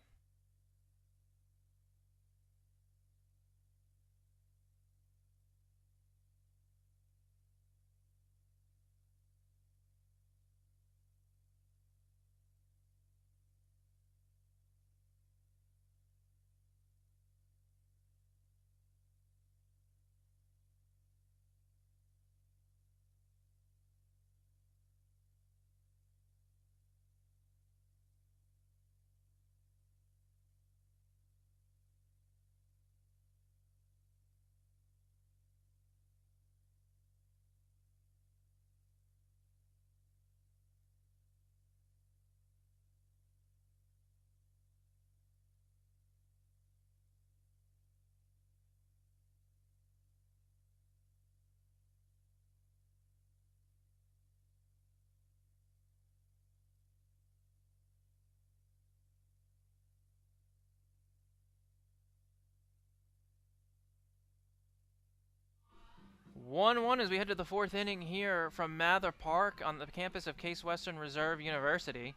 1-1 as we head to the fourth inning here from Mather Park on the campus of Case Western Reserve University.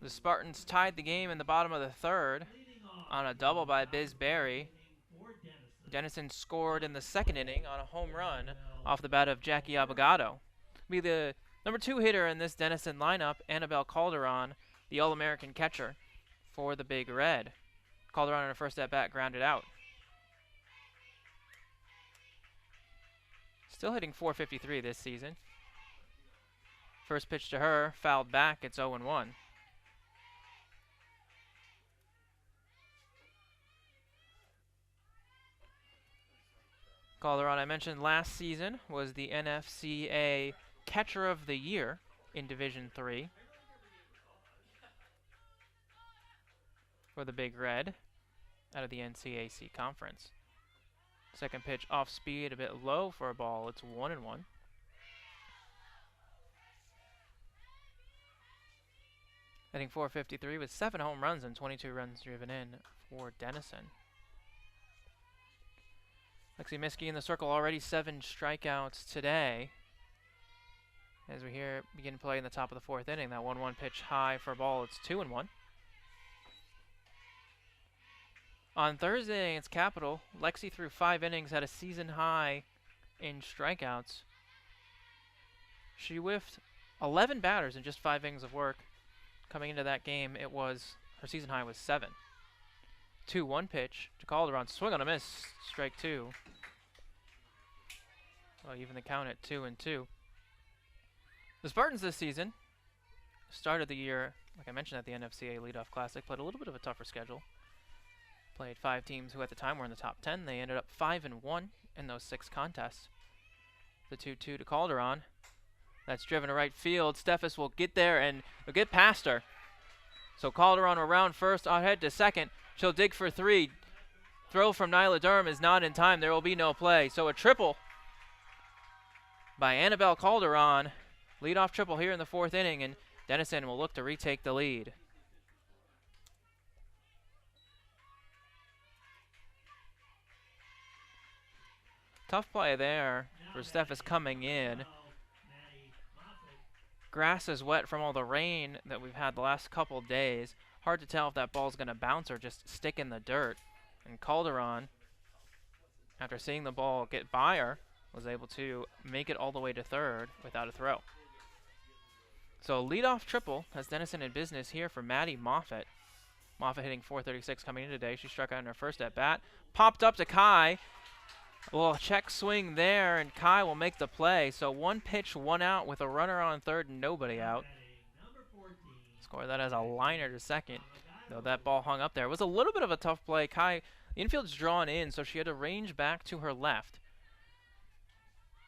The Spartans tied the game in the bottom of the third on a double by Biz Berry. Denison scored in the second inning on a home run off the bat of Jackie Abogado. Be the number 2 hitter in this Denison lineup, Annabelle Calderon, the All-American catcher for the Big Red. Calderon on her first at-bat grounded out. Still hitting .453 this season. First pitch to her, fouled back, it's 0-1. Calderon, I mentioned last season, was the NFCA Catcher of the Year in Division III for the Big Red out of the NCAC Conference. Second pitch off speed, a bit low for a ball. It's 1-1. Hitting .453 with 7 home runs and 22 runs driven in for Denison. Lexi Miskey in the circle, already 7 strikeouts today. As we begin play in the top of the fourth inning, that 1-1 pitch high for a ball. It's 2-1. On Thursday against Capital, Lexi threw 5 innings, had a season high in strikeouts. She whiffed 11 batters in just 5 innings of work. Coming into that game, her season high was 7. 2-1 pitch to Calderon, swing on a miss, strike 2. Well, even the count at 2-2. The Spartans this season started the year, like I mentioned, at the NFCA Leadoff Classic, played a little bit of a tougher schedule. Played 5 teams who at the time were in the top 10. They ended up 5-1 in those 6 contests. The 2-2 to Calderon. That's driven to right field. Steffes will get there and will get past her. So Calderon will round first, ahead to second. She'll dig for 3. Throw from Nyla Durham is not in time. There will be no play. So a triple by Annabelle Calderon. Leadoff triple here in the fourth inning, and Denison will look to retake the lead. Tough play there for Steffes coming in. Grass is wet from all the rain that we've had the last couple days. Hard to tell if that ball's going to bounce or just stick in the dirt. And Calderon, after seeing the ball get by her, was able to make it all the way to third without a throw. So leadoff triple has Denison in business here for Maddie Moffitt. Moffitt hitting .436 coming in today. She struck out in her first at bat. Popped up to Kai. A little check swing there, and Kai will make the play. So 1 pitch, 1 out with a runner on third and nobody out. Score that as a liner to second, though that ball hung up there. It was a little bit of a tough play. Kai, the infield's drawn in, so she had to range back to her left.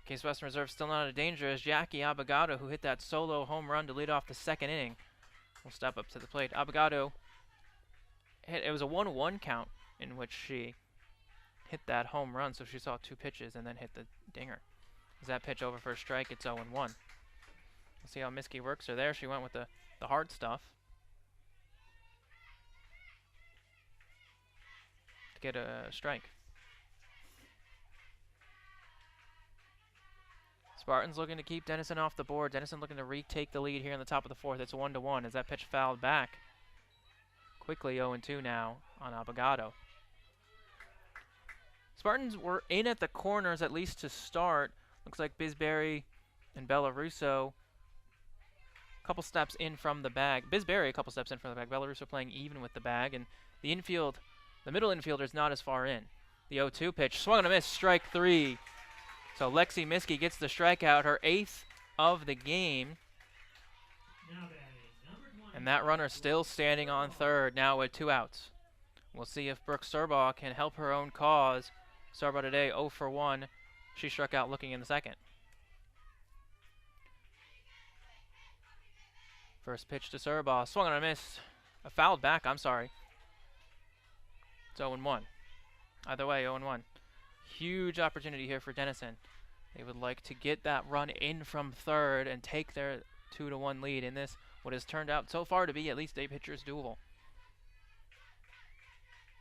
Case Western Reserve still not out of danger as Jackie Abogado, who hit that solo home run to lead off the second inning, will step up to the plate. Abogado it was a 1-1 count in which she hit that home run, so she saw 2 pitches and then hit the dinger. As that pitch over for a strike, it's 0-1. We'll see how Miskey works her there. She went with the hard stuff to get a strike. Spartans looking to keep Denison off the board. Denison looking to retake the lead here in the top of the fourth. It's 1-1 as that pitch fouled back. Quickly 0-2 now on Abogado. Spartans were in at the corners at least to start. Looks like Bisberry and Bella Russo a couple steps in from the bag. Bisberry a couple steps in from the bag. Bella Russo playing even with the bag. And the infield, the middle infielder is not as far in. The 0-2 pitch, swung and a miss, strike 3. So Lexi Miskey gets the strikeout, her 8th of the game. And that runner still standing on third now with 2 outs. We'll see if Brooke Serbaugh can help her own cause. Serbaugh today 0 for 1. She struck out looking in the second. First pitch to Serbaugh, swung and a miss. A fouled back, I'm sorry. It's 0-1. Either way, 0-1. Huge opportunity here for Denison. They would like to get that run in from third and take their 2-1 lead in this, what has turned out so far to be at least a pitcher's duel.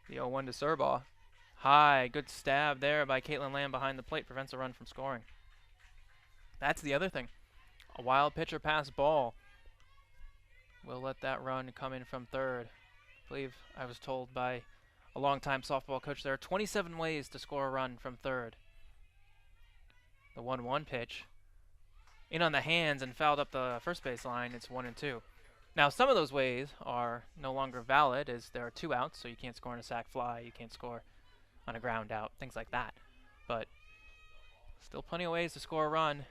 The 0-1 to Serbaugh. High, good stab there by Caitlin Lamb behind the plate, prevents a run from scoring. That's the other thing. A wild pitcher pass ball. We'll let that run come in from third. I believe I was told by a longtime softball coach there are 27 ways to score a run from third. The 1-1 pitch. In on the hands and fouled up the first base line. It's 1-2. Now, some of those ways are no longer valid as there are 2 outs, so you can't score on a sac fly, you can't score on a ground out, things like that. But still plenty of ways to score a run.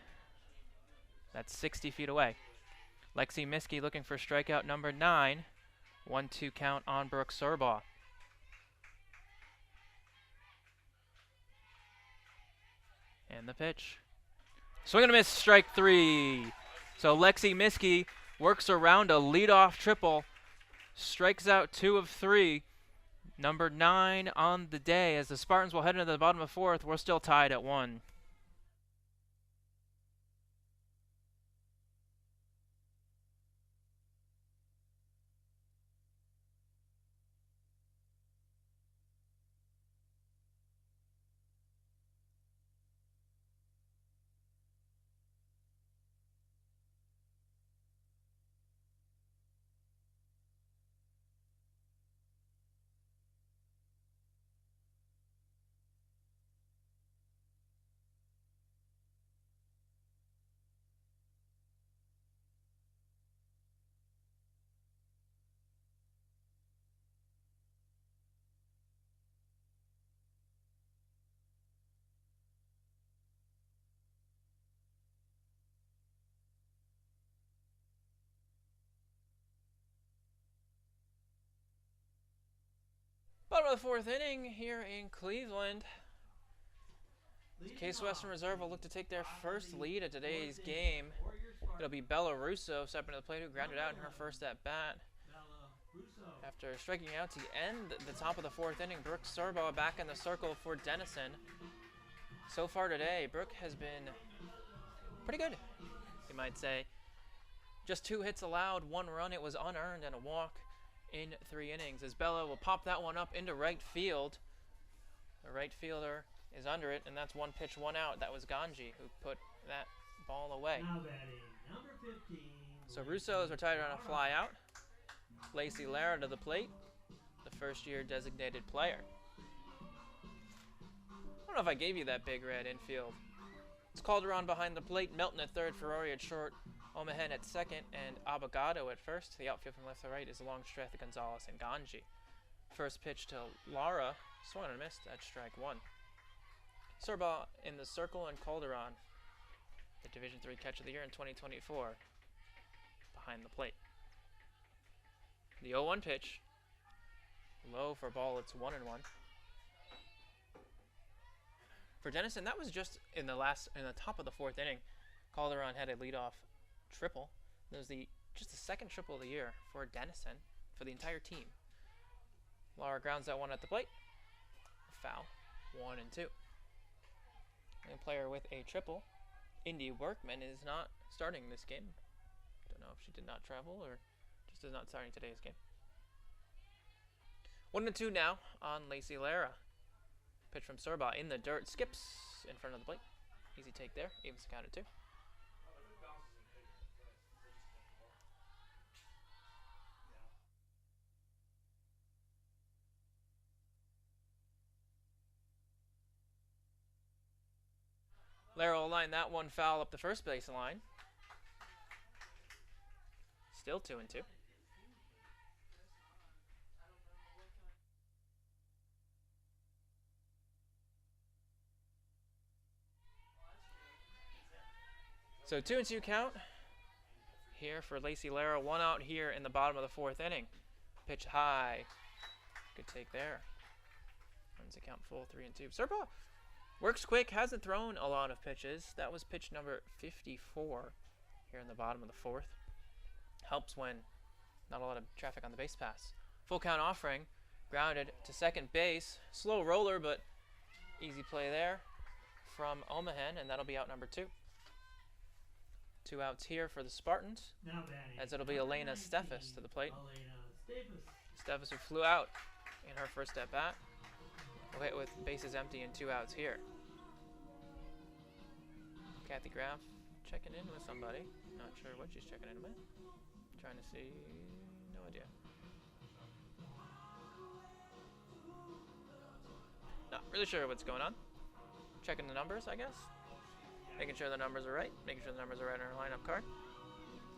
That's 60 feet away. Lexi Miskey looking for strikeout number 9. 1-2 count on Brooke Surbaugh. And the pitch. Swing and a miss, strike 3. So Lexi Miskey works around a leadoff triple. Strikes out 2 of 3. Number 9 on the day as the Spartans will head into the bottom of 4th. We're still tied at 1. Bottom of the 4th inning here in Cleveland. Case Western Reserve will look to take their first lead of today's game. It'll be Bella Russo stepping to the plate, who grounded out in her first at-bat. After striking out to end the top of the 4th inning, Brooke Surbaugh back in the circle for Denison. So far today, Brooke has been pretty good, you might say. Just 2 hits allowed, 1 run. It was unearned and a walk in 3 innings, as Bella will pop that one up into right field. The right fielder is under it, and that's 1 pitch, 1 out. That was Ganji who put that ball away. Now batting, number 15. So Russo is retired on a fly out. Lacey Lara to the plate, the first-year designated player. I don't know if I gave you that big red infield. It's Calderon behind the plate, Melton at third, Ferrari at short, Omahen at second, and Abogado at first. The outfield from left to right is Longstreth, Gonzalez, and Ganji. First pitch to Lara, swung and missed at strike 1. Surbaugh in the circle, and Calderon, the Division III Catch of the Year in 2024, behind the plate. The 0-1 pitch, low for ball. It's 1-1. For Denison, that was just in the top of the 4th inning. Calderon had a leadoff triple. It was just the 2nd triple of the year for Denison for the entire team. Lara grounds that one at the plate. Foul. 1-2. A player with a triple, Indy Workman, is not starting this game. Don't know if she did not travel or just is not starting today's game. 1-2 now on Lacey Lara. Pitch from Surbaugh in the dirt, skips in front of the plate. Easy take there, evens the count at 2. Lara will line that one foul up the first base line. Still 2-2. So 2-2 count here for Lacey Lara. 1 out here in the bottom of the 4th inning. Pitch high. Good take there. Runs the count full, 3-2. Surbaugh works quick, hasn't thrown a lot of pitches. That was pitch number 54 here in the bottom of the 4th. Helps when not a lot of traffic on the base pass. Full count offering, grounded to second base. Slow roller, but easy play there from Omahen, and that'll be out number 2. 2 outs here for the Spartans, as it'll be Elena Steffes to the plate. Steffes, who flew out in her first at-bat. will hit with bases empty and 2 outs here. Kathy Graff checking in with somebody. Not sure what she's checking in with. Trying to see. No idea. Not really sure what's going on. Checking the numbers, I guess. Making sure the numbers are right. Making sure the numbers are right on her lineup card.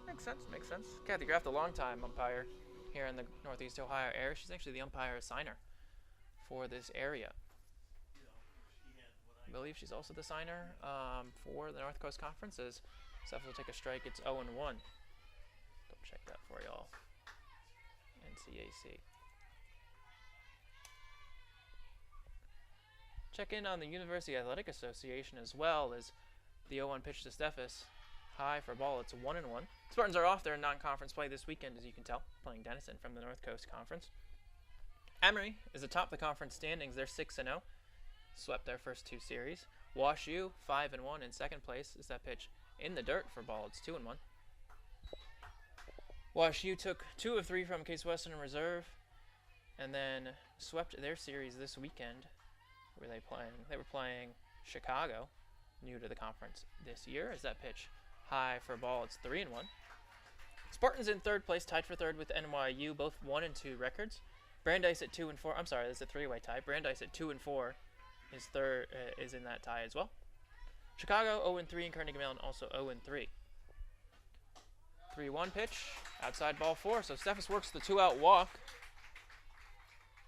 Makes sense, makes sense. Kathy Graff, the longtime umpire here in the Northeast Ohio area. She's actually the umpire assigner for this area. I believe she's also the signer for the North Coast Conference. As Steph will take a strike, it's 0-1. Double check that for y'all. NCAC. Check in on the University Athletic Association as well as the 0-1 pitch to Steffes. High for ball, it's 1-1. Spartans are off their non-conference play this weekend, as you can tell, playing Denison from the North Coast Conference. Emory is atop the conference standings. They're 6-0. Swept their first 2 series. Wash U, 5-1 in second place. Is that pitch in the dirt for ball? It's 2-1. Wash U took 2 of 3 from Case Western Reserve, and then swept their series this weekend. Were they playing? They were playing Chicago, new to the conference this year. Is that pitch high for ball? It's 3-1. Spartans in third place, tied for third with NYU, both 1-2 records. Brandeis at 2-4. I'm sorry, this is a 3-way tie. Brandeis at 2-4 is third, is in that tie as well. Chicago 0-3 and Carnegie Mellon also 0-3. 3-1 pitch, outside ball 4. So Steffes works the 2-out walk.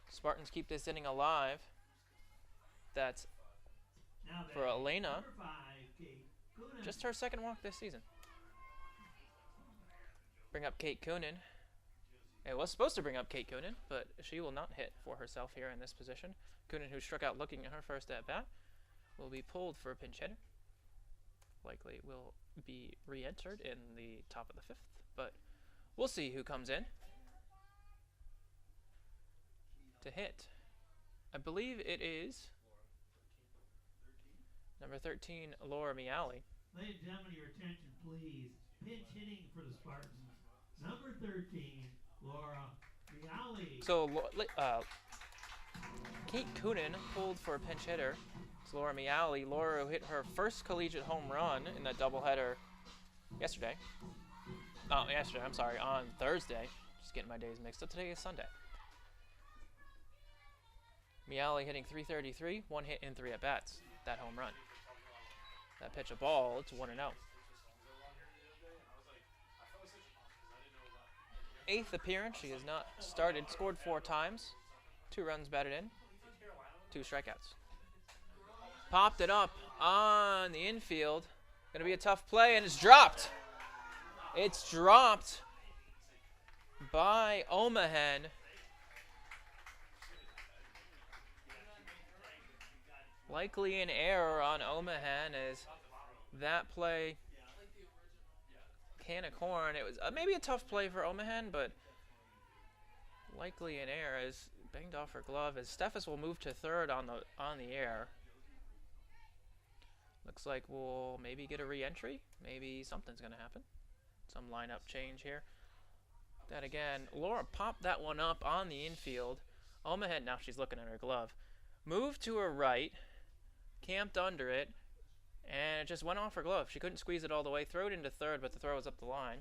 Spartans keep this inning alive. That's for Elena. Just her second walk this season. Bring up Kate Coonan. It was supposed to bring up Kate Coonan, but she will not hit for herself here in this position. Coonan, who struck out looking at her first at-bat, will be pulled for a pinch hitter. Likely will be re-entered in the top of the 5th, but we'll see who comes in to hit. I believe it is number 13, Laura Miali. Ladies and gentlemen, your attention, please. Pinch hitting for the Spartans. Number 13, Laura Miali. So, Kate Coonan pulled for a pinch hitter. It's Laura Miali. Laura who hit her first collegiate home run in that doubleheader yesterday. On Thursday. Just getting my days mixed up. Today is Sunday. Miali hitting .333, 1 hit in 3 at-bats. That home run. That pitch a ball, it's 1-0. 8th appearance, she has not started, scored 4 times, 2 runs batted in, 2 strikeouts. Popped it up on the infield. Gonna be a tough play, and it's dropped. It's dropped by Omahen. Likely an error on Omahen as that play, can of corn. It was maybe a tough play for Omahen, but likely an error as banged off her glove as Steffes will move to third on the air. Looks like we'll maybe get a re-entry. Maybe something's going to happen. Some lineup change here. That again, Laura popped that one up on the infield. Omahen, now she's looking at her glove. Moved to her right. Camped under it, and it just went off her glove. She couldn't squeeze it all the way. Throw it into third, but the throw was up the line.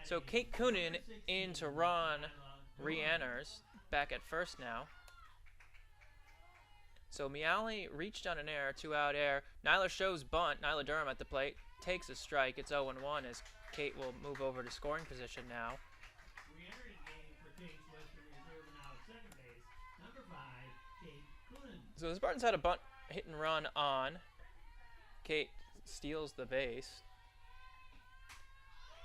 So Kate Coonan in to run, re-enters, back at first now. So Miali reached on an error, 2-out error. Nyla shows bunt. Nyla Durham at the plate, takes a strike. It's 0-1 as Kate will move over to scoring position now. Re-entering game for Case Western Reserve now at second base. Number 5, Kate Coonan. So the Spartans had a bunt hit and run on. Kate steals the base.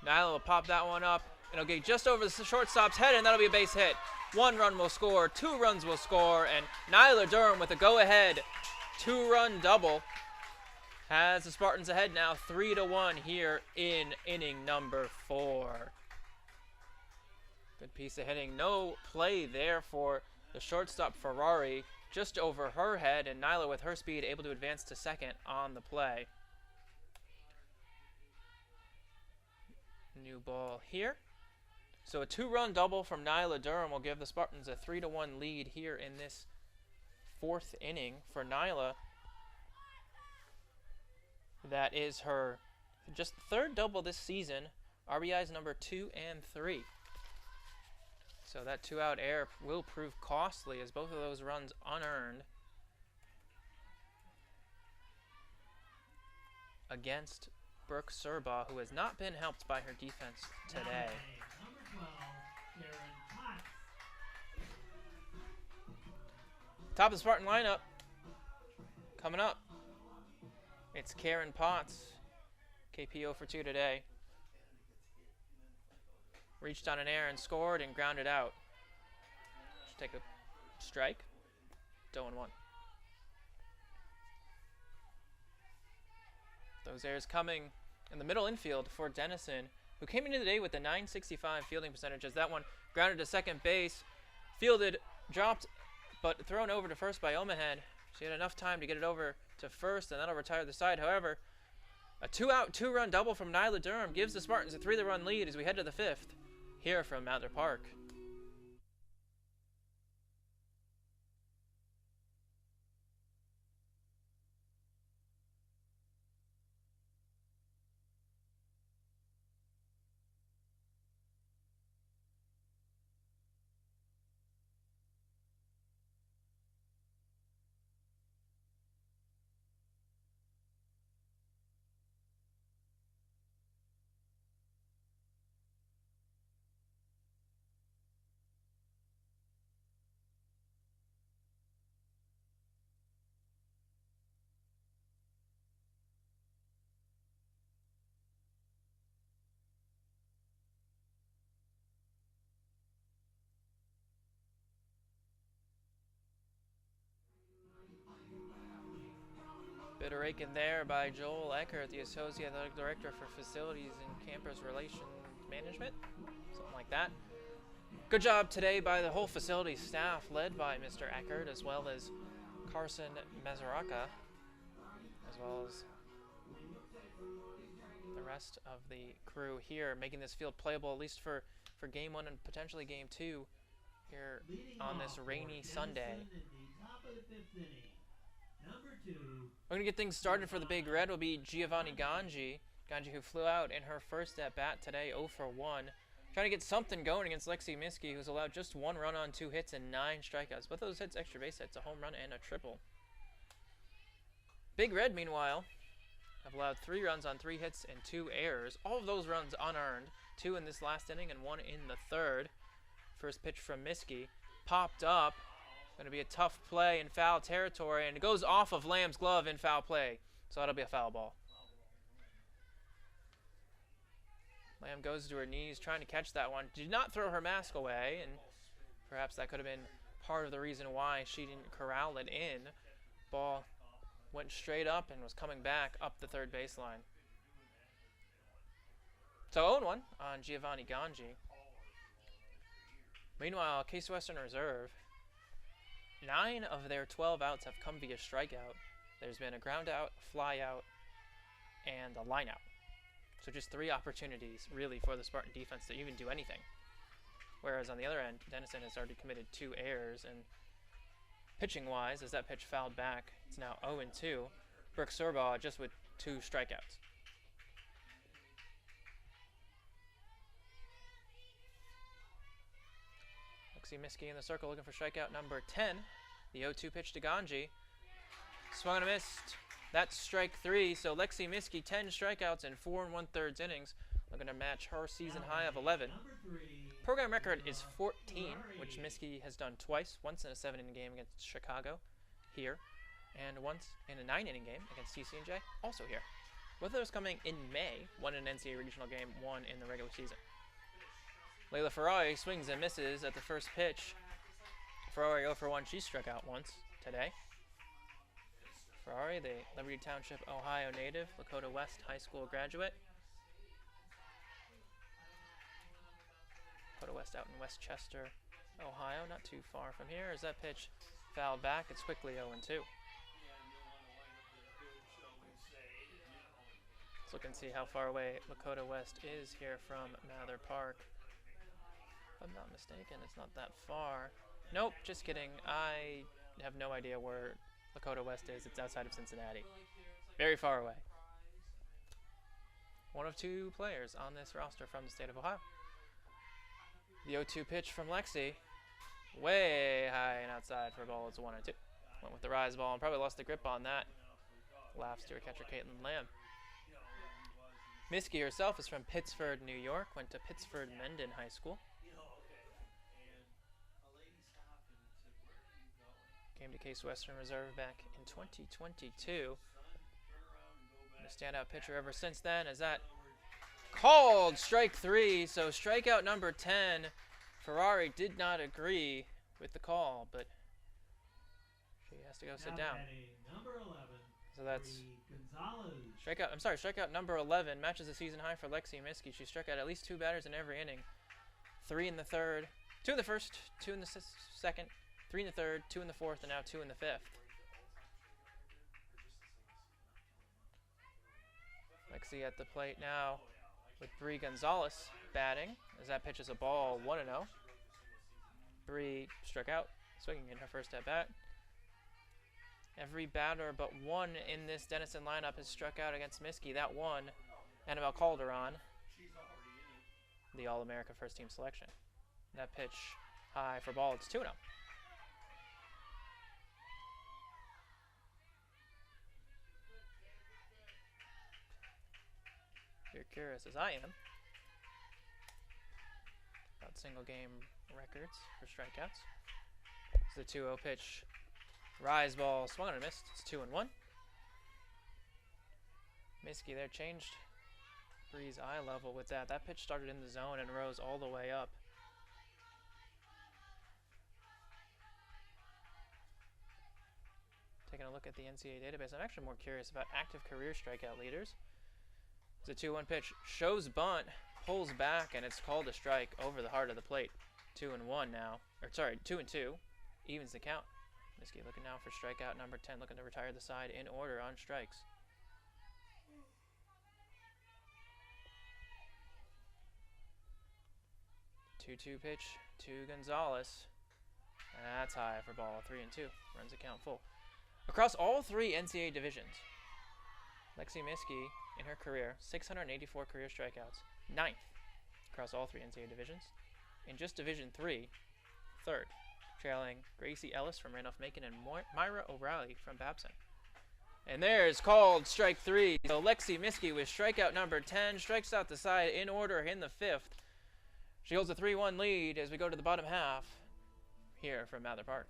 Nyla will pop that one up. It'll get just over the shortstop's head, and that'll be a base hit. 1 run will score, 2 runs will score, and Nyla Durham with a go-ahead 2-run double has the Spartans ahead now 3-1 here in inning number 4. Good piece of hitting. No play there for the shortstop Ferrari, just over her head, and Nyla with her speed able to advance to second on the play. new ball here. So a 2-run double from Nyla Durham will give the Spartans a 3-1 lead here in this 4th inning for Nyla. That is her just 3rd double this season. RBIs number 2 and 3. So that 2-out error will prove costly as both of those runs unearned against Brooke Serbaugh, who has not been helped by her defense today. Number 12, Karen Potts. Top of the Spartan lineup. Coming up, it's Karen Potts. KPO for 2 today. Reached on an error and scored and grounded out. Should take a strike. 0-1. Those errors coming in the middle infield for Denison, who came into the day with a .965 fielding percentage as that one grounded to second base. Fielded, dropped, but thrown over to first by Omahed. She had enough time to get it over to first, and that'll retire the side. However, a 2-out, 2-run double from Nyla Durham gives the Spartans a 3-run lead as we head to the 5th. Here from Mather Park. Bit of raking there by Joel Eckert, the Associate Athletic Director for Facilities and Campus Relations Management. Something like that. Good job today by the whole facility staff, led by Mr. Eckert, as well as Carson Mezaraka, as well as the rest of the crew here, making this field playable at least for Game 1 and potentially Game 2 here on this rainy Sunday. We're going to get things started for the Big Red. Will be Giovanni Ganji. Ganji, who flew out in her first at-bat today, 0 for 1. Trying to get something going against Lexi Miskey, who's allowed just 1 run on 2 hits and 9 strikeouts. Both those hits extra base hits, a home run and a triple. Big Red, meanwhile, have allowed 3 runs on 3 hits and 2 errors. All of those runs unearned. 2 in this last inning and 1 in the 3rd. First pitch from Miskey. Popped up. Going to be a tough play in foul territory, and it goes off of Lamb's glove in foul play. So that'll be a foul ball. Lamb goes to her knees trying to catch that one. Did not throw her mask away, and perhaps that could have been part of the reason why she didn't corral it in. Ball went straight up and was coming back up the 3rd baseline. So 0-1 on Giovanni Ganji. Meanwhile, Case Western Reserve, 9 of their 12 outs have come via strikeout. There's been a ground out, fly out, and a line out. So just 3 opportunities, really, for the Spartan defense to even do anything. Whereas on the other end, Denison has already committed 2 errors. And pitching-wise, as that pitch fouled back, it's now 0-2. Brooke Serbaugh just with 2 strikeouts. Lexi Miskey in the circle looking for strikeout number 10. The 0-2 pitch to Ganji. Swung and missed. That's strike 3. So Lexi Miskey, 10 strikeouts in 4 1/3 innings. Looking to match her season high of 11. Program record is 14, which Miskey has done twice. Once in a 7-inning game against Chicago, here. And once in a 9-inning game against TC&J, also here. Both of those coming in May. One in an NCAA regional game, one in the regular season. Layla Ferrari swings and misses at the first pitch. Ferrari 0 for 1. She struck out once today. Ferrari, the Liberty Township, Ohio native, Lakota West High School graduate. Lakota West out in Westchester, Ohio, not too far from here. As that pitch fouled back, it's quickly 0-2. look and see how far away Lakota West is here from Mather Park. If I'm not mistaken, it's not that far. Nope, just kidding. I have no idea where Lakota West is. It's outside of Cincinnati. Very far away. One of two players on this roster from the state of Ohio. The 0-2 pitch from Lexi. Way high and outside for a ball. It's 1-2. Went with the rise ball and probably lost the grip on that. Laughs to her catcher, Caitlin Lamb. Miskey herself is from Pittsford, New York. Went to Pittsford Mendon High School. Came to Case Western Reserve back in 2022. And a standout pitcher ever since then. Is that called strike 3? So strikeout number 10. Ferrari did not agree with the call, but she has to go sit down. So that's strikeout number 11 matches the season high for Lexi Miskey. She struck out at least 2 batters in every inning. 3 in the third, 2 in the first, 2 in the second, 3 in the third, 2 in the fourth, and now 2 in the fifth. Lexi at the plate now with Bree Gonzalez batting as that pitch is a ball, 1-0. Bree struck out, swinging in her first at bat. Every batter but one in this Denison lineup has struck out against Miskey. That one, Annabelle Calderon, the All-America first team selection. That pitch high for ball, it's 2-0. If you're curious as I am about single game records for strikeouts. It's the 2-0 pitch. Rise ball, swung and missed. It's 2-1. Miskey there changed Bree's eye level with that. That pitch started in the zone and rose all the way up. Taking a look at the NCAA database, I'm actually more curious about active career strikeout leaders. It's a 2-1 pitch, shows bunt, pulls back, and it's called a strike over the heart of the plate. 2-1 now, or sorry, 2-2, evens the count. Miskey looking now for strikeout number 10, looking to retire the side in order on strikes. Two-two pitch to Gonzalez. That's high for ball, 3-2, runs the count full. Across all 3 NCAA divisions, Lexi Miskey in her career, 684 career strikeouts, 9th across all 3 NCAA divisions. In just Division 3, 3rd, trailing Gracie Ellis from Randolph-Macon and Myra O'Reilly from Babson. And there's called strike 3. So Lexi Miskey with strikeout number 10, strikes out the side in order in the 5th. She holds a 3-1 lead as we go to the bottom half here from Mather Park.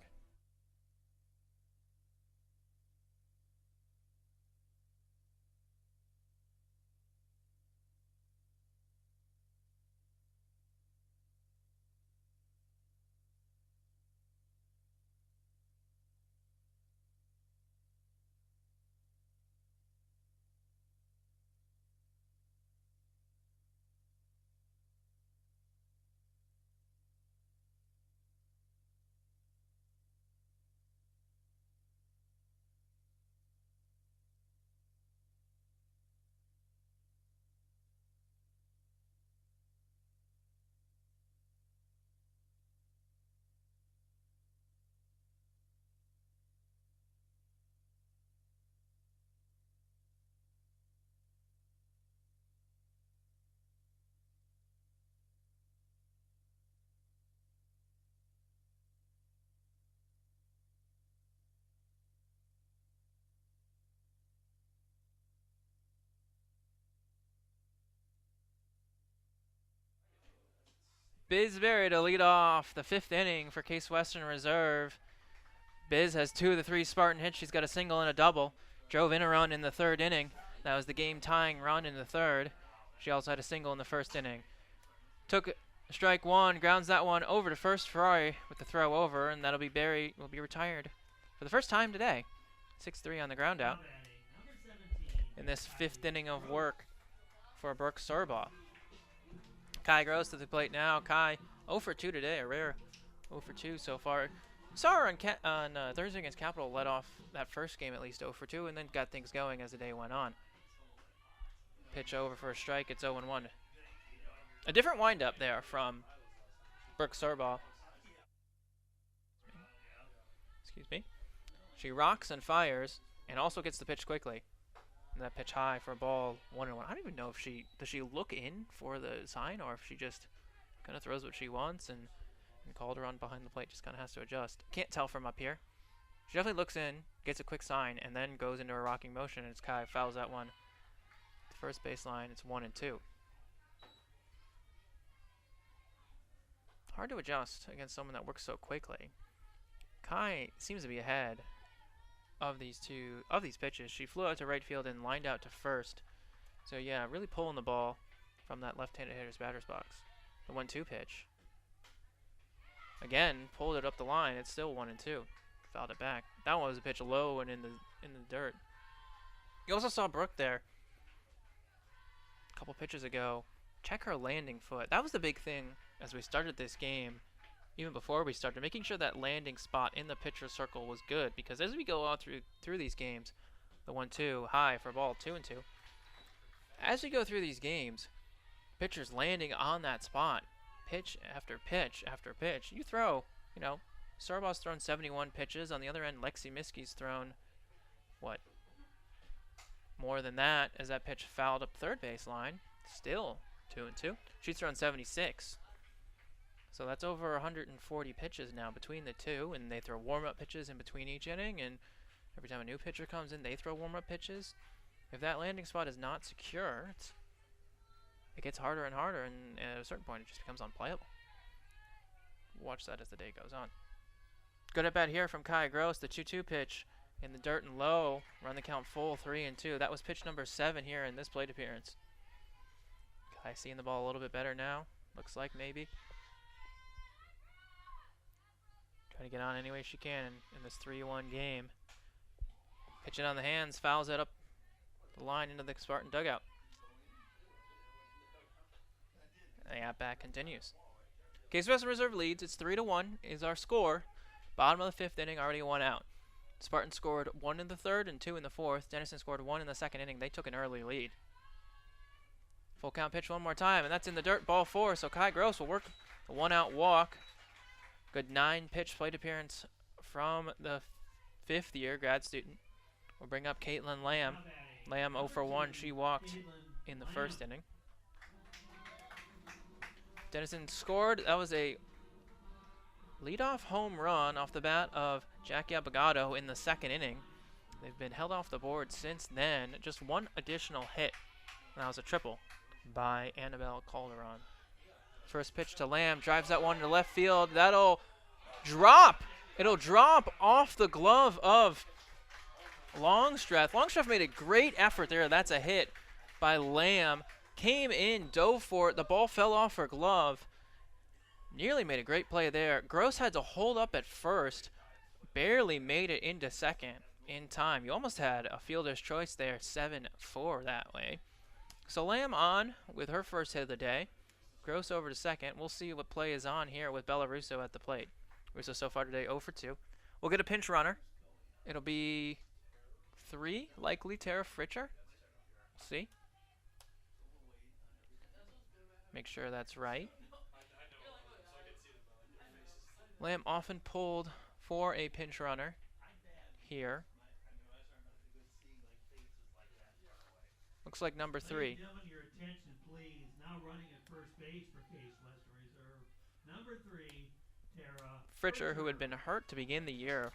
Biz Berry to lead off the 5th inning for Case Western Reserve. Biz has 2 of the 3 Spartan hits. She's got a single and a double. Drove in a run in the 3rd inning. That was the game-tying run in the 3rd. She also had a single in the 1st inning. Took strike 1, grounds that one over to first. Ferrari with the throw over, and that'll be Berry will be retired for the first time today. 6-3 on the ground out in this 5th inning of work for Brooke Sorbaugh. Kai Gross to the plate now. Kai 0 for 2 today, a rare 0 for 2 so far. Saw her on Thursday against Capital, led off that first game at least 0 for 2, and then got things going as the day went on. Pitch over for a strike. It's 0-1. A different windup there from Brooke Serbaugh. Excuse me. She rocks and fires and also gets the pitch quickly. And that pitch high for a ball 1-1. I don't even know if does she look in for the sign or if she just kind of throws what she wants and Calderon behind the plate just kind of has to adjust. Can't tell from up here. She definitely looks in, gets a quick sign, and then goes into a rocking motion, and it's Kai fouls that one. The first baseline, it's 1-2. Hard to adjust against someone that works so quickly. Kai seems to be ahead of these pitches. She flew out to right field and lined out to first. So yeah, really pulling the ball from that left-handed hitter's batter's box. The 1-2 pitch. Again, pulled it up the line. It's still 1-2. Fouled it back. That one was a pitch low and in the dirt. You also saw Brooke there a couple pitches ago. Check her landing foot. That was the big thing as we started this game. Even before we started, making sure that landing spot in the pitcher's circle was good, because as we go on through these games, the 1-2 high for ball 2-2. As we go through these games, pitchers landing on that spot, pitch after pitch after pitch. You throw, Starbaugh's thrown 71 pitches. On the other end, Lexi Miskey's thrown, what? More than that, as that pitch fouled up third baseline. Still 2-2. She's thrown 76. So that's over 140 pitches now between the two, and they throw warm-up pitches in between each inning, and every time a new pitcher comes in, they throw warm-up pitches. If that landing spot is not secure, it gets harder and harder, and at a certain point, it just becomes unplayable. Watch that as the day goes on. Good at bat here from Kai Gross, the 2-2 pitch in the dirt and low. Run the count full, 3-2. That was pitch number 7 here in this plate appearance. Kai seeing the ball a little bit better now. Looks like maybe. Trying to get on any way she can in this 3-1 game. Pitching on the hands, fouls it up the line into the Spartan dugout. The at-bat continues. Case Western Reserve leads. It's 3-1 is our score. Bottom of the 5th inning, already 1 out. Spartan scored 1 in the 3rd and 2 in the 4th. Denison scored 1 in the 2nd inning. They took an early lead. Full count pitch one more time, and that's in the dirt, ball 4. So Kai Gross will work the 1-out walk. Good 9-pitch plate appearance from the 5th-year grad student. We'll bring up Caitlin Lamb. Lamb 0 for 1. She walked in the 1st inning. Denison scored. That was a leadoff home run off the bat of Jackie Abogado in the 2nd inning. They've been held off the board since then. Just one additional hit. That was a triple by Annabelle Calderon. First pitch to Lamb. Drives that one to left field. That'll drop. It'll drop off the glove of Longstreth. Longstreth made a great effort there. That's a hit by Lamb. Came in, dove for it. The ball fell off her glove. Nearly made a great play there. Gross had to hold up at first. Barely made it into 2nd in time. You almost had a fielder's choice there. 7-4 that way. So Lamb on with her first hit of the day. Gross over to 2nd. We'll see what play is on here with Bella Russo at the plate. Russo so far today 0 for 2. We'll get a pinch runner. It'll be 3, likely Tara Fritcher. We'll see. Make sure that's right. Lamb often pulled for a pinch runner here. Looks like number 3. Your attention, please. Now running at first base for Case Western Reserve. Number 3, Tara Fritcher, who had been hurt to begin the year,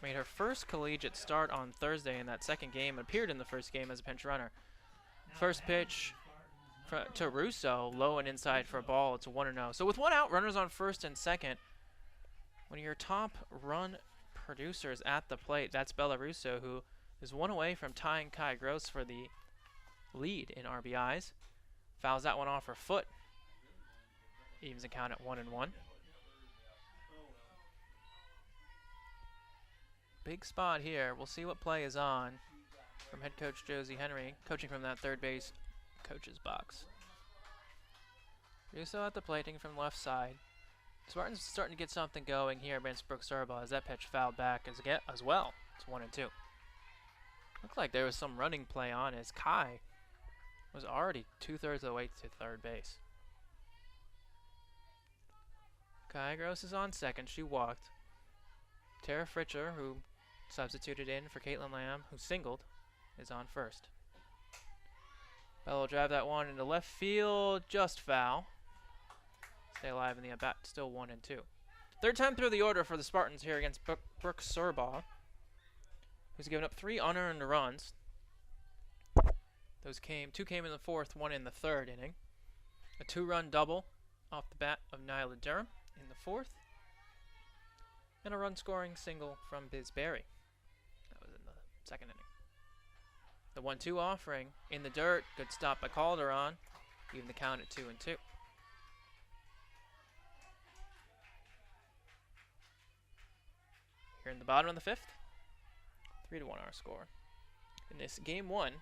made her first collegiate start on Thursday in that 2nd game. Appeared in the 1st game as a pinch runner. First pitch to Russo, low and inside for a ball. It's a 1-0. So with 1 out, runners on 1st and 2nd. One of your top run producers at the plate. That's Bella Russo, who is 1 away from tying Kai Gross for the lead in RBIs. Fouls that one off her foot. Evens the count at 1-1. Big spot here. We'll see what play is on from head coach Josie Henry, coaching from that 3rd base coach's box. Russo at the plating from left side. Spartans starting to get something going here against Brooke Serbaugh as that pitch fouled back as well. It's 1-2. Looked like there was some running play on as Kai was already 2/3 of the way to third base. Kai Gross is on second. She walked. Tara Fritcher, who substituted in for Caitlin Lamb, who singled, is on first. Bell will drive that one into left field, just foul. Stay alive in the at-bat, still 1-2. Third time through the order for the Spartans here against Brooke Surbaugh, who's given up 3 unearned runs. Two came in the fourth, 1 in the third inning. A 2-run double off the bat of Nyla Durham in the fourth. And a run-scoring single from Biz Berry. That was in the second inning. The 1-2 offering in the dirt. Good stop by Calderon. Even the count at 2-2. Here in the bottom of the fifth. 3-1 our score. In this game one.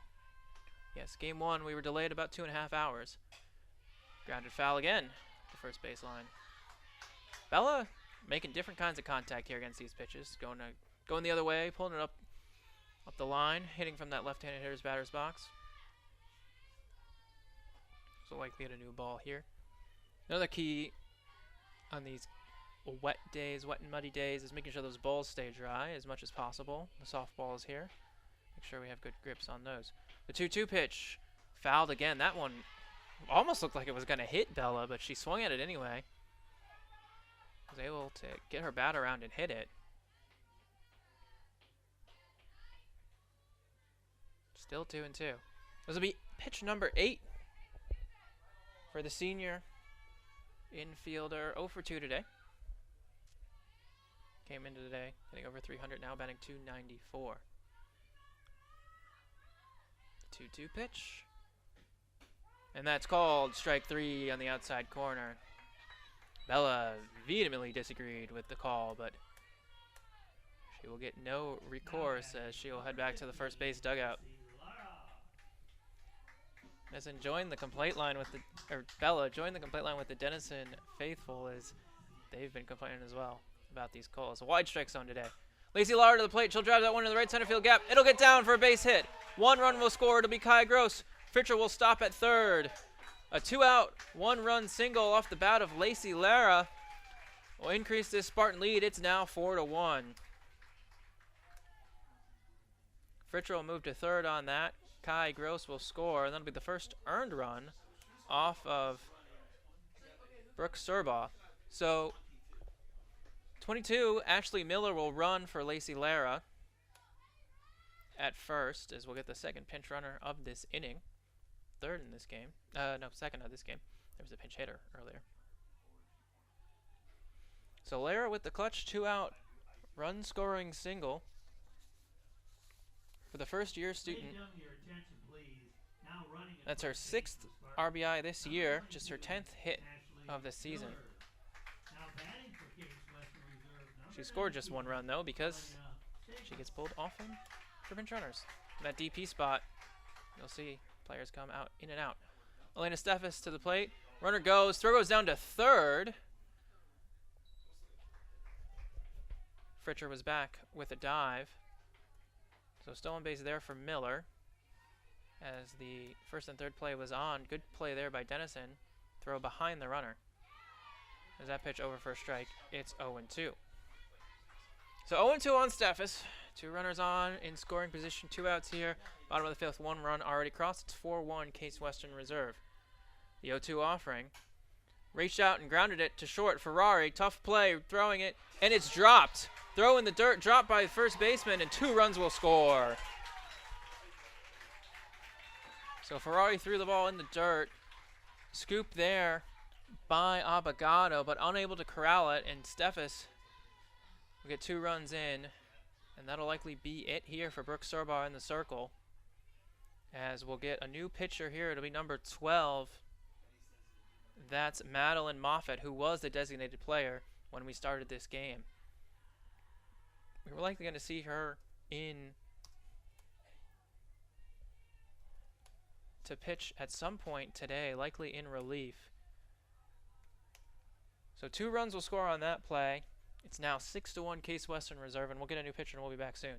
Yes, game one we were delayed about 2.5 hours. Grounded foul again. The first baseline. Bella making different kinds of contact here against these pitches. Going the other way, pulling it up the line, hitting from that left-handed hitter's batter's box. So likely at a new ball here. Another key on these wet and muddy days is making sure those balls stay dry as much as possible. The softballs here. Make sure we have good grips on those. The 2-2 pitch fouled again. That one almost looked like it was going to hit Bella, but she swung at it anyway. Was able to get her bat around and hit it. Still 2-2. This will be pitch number 8 for the senior infielder. 0 for 2 today. Came into today hitting over 300, now batting .294. 2-2 pitch. And that's called strike 3 on the outside corner. Bella vehemently disagreed with the call, but she will get no recourse as she will head back to the first base dugout. As joined the complaint line with Bella joined the complaint line with the Denison faithful, as they've been complaining as well about these calls. A wide strike zone today. Lacey Lauer to the plate. She'll drive that one to the right center field gap. It'll get down for a base hit. 1 run will score. It'll be Kai Gross. Fritcher will stop at third. A 2-out, 1-run single off the bat of Lacey Lara will increase this Spartan lead. It's now 4-1. Fritcher will move to third on that. Kai Gross will score, and that'll be the first earned run off of Brooke Surbaugh. So 22, Ashley Miller will run for Lacey Lara at first, as we'll get the second pinch runner of this inning. Third in this game. Second of this game. There was a pinch hitter earlier. So Lara with the clutch 2-out run-scoring single for the first-year student. That's her 6th RBI this year, just her 10th hit of the season. She scored just 1 run, though, because she gets pulled often for pinch runners. In that DP spot, you'll see players come out in and out. Elena Steffes to the plate. Runner goes. Throw goes down to third. Fritcher was back with a dive. So stolen base there for Miller. As the first and third play was on. Good play there by Denison. Throw behind the runner. As that pitch over for a strike, it's 0-2. So 0-2 on Steffes. 2 runners on in scoring position. 2 outs here. Bottom of the 5th, 1 run already crossed. It's 4-1 Case Western Reserve. The 0-2 offering. Reached out and grounded it to short. Ferrari, tough play, throwing it, and it's dropped. Throw in the dirt, dropped by the first baseman, and 2 runs will score. So Ferrari threw the ball in the dirt. Scooped there by Abogado, but unable to corral it, and Steffes will get 2 runs in. And that'll likely be it here for Brooke Surbaugh in the circle. As we'll get a new pitcher here. It'll be number 12. That's Madeline Moffett, who was the designated player when we started this game. We were likely going to see her in to pitch at some point today, likely in relief. So 2 runs will score on that play. It's now 6-1 Case Western Reserve, and we'll get a new pitcher, and we'll be back soon.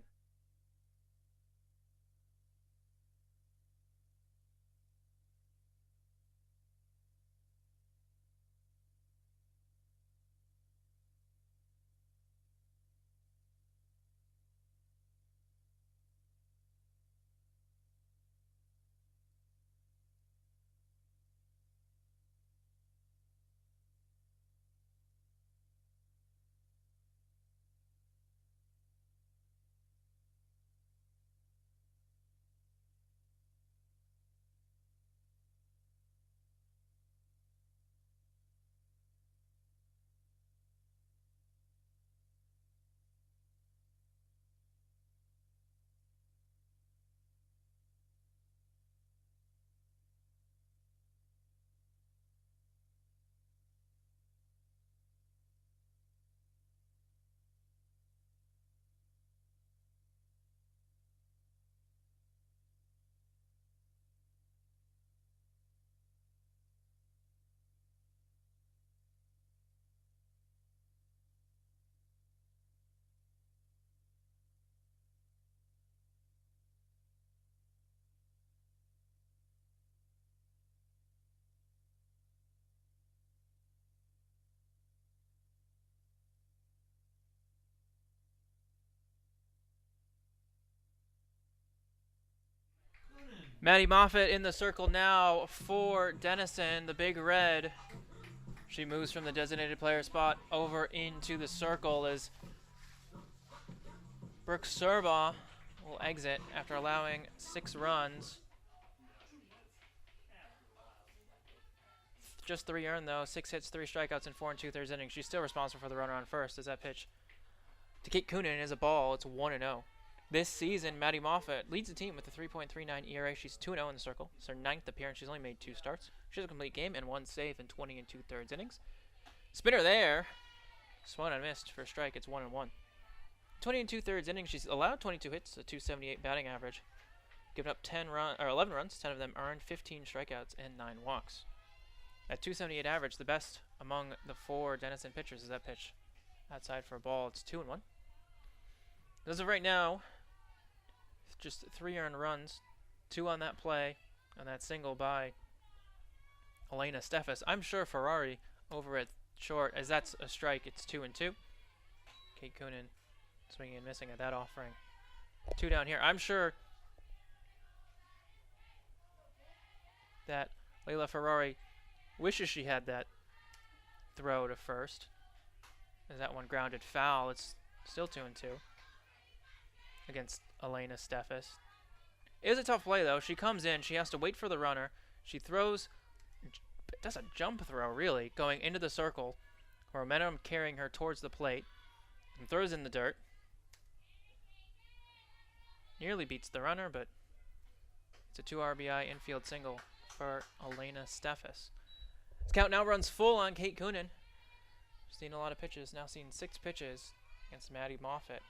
Maddie Moffett in the circle now for Denison, the Big Red. She moves from the designated player spot over into the circle as Brooke Serbaugh will exit after allowing 6 runs. Just 3 earned though, 6 hits, 3 strikeouts in 4 2/3 innings. She's still responsible for the runner on first as that pitch to Kate Coonan is a ball. It's 1-0. This season, Maddie Moffett leads the team with a 3.39 ERA. She's 2-0 in the circle. It's her 9th appearance. She's only made 2 starts. She has a complete game and 1 save in 20 2/3 innings. Spinner there. Swung and missed for a strike. It's 1-1. 20 2/3 innings. She's allowed 22 hits, a 278 batting average. Given up 11 runs, 10 of them earned, 15 strikeouts, and 9 walks. At 278 average, the best among the 4 Denison pitchers is that pitch outside for a ball. It's 2-1. As of right now, just 3 earned runs, 2 on that play, and that single by Elena Steffes. I'm sure Ferrari over at short, as that's a strike, it's 2-2. Kate Coonan swinging and missing at that offering. 2 down here. I'm sure that Layla Ferrari wishes she had that throw to first, as that one grounded foul. It's still 2-2 against Elena Steffes. It is a tough play though. She comes in, she has to wait for the runner. She throws, does a jump throw really, going into the circle. Momentum carrying her towards the plate, and throws in the dirt. Nearly beats the runner, but it's a 2 RBI infield single for Elena Steffes. This count now runs full on Kate Coonan. Seen a lot of pitches, now seen 6 pitches against Maddie Moffett.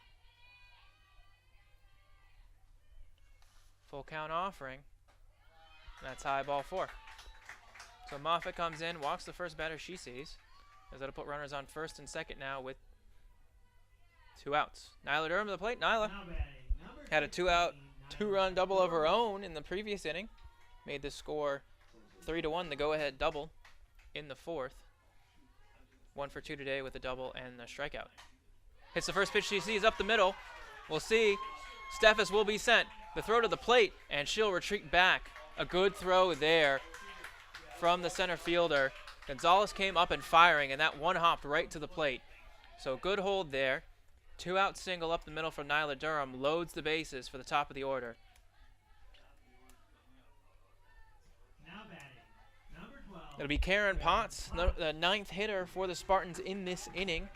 Full count offering. That's high, ball 4. So Moffett comes in, walks the first batter she sees, as that'll put runners on first and second now with 2 outs. Nyla Durham to the plate. Nyla had a 2-out, 2-run double of her own in the previous inning. Made the score 3-1, the go-ahead double in the 4th. 1 for 2 today with a double and a strikeout. Hits the first pitch she sees up the middle. We'll see. Steffes will be sent. The throw to the plate, and she'll retreat back. A good throw there from the center fielder. Gonzalez came up and firing, and that one hopped right to the plate. So good hold there. 2-out single up the middle from Nyla Durham. Loads the bases for the top of the order. It'll be Karen Potts, the 9th hitter for the Spartans in this inning.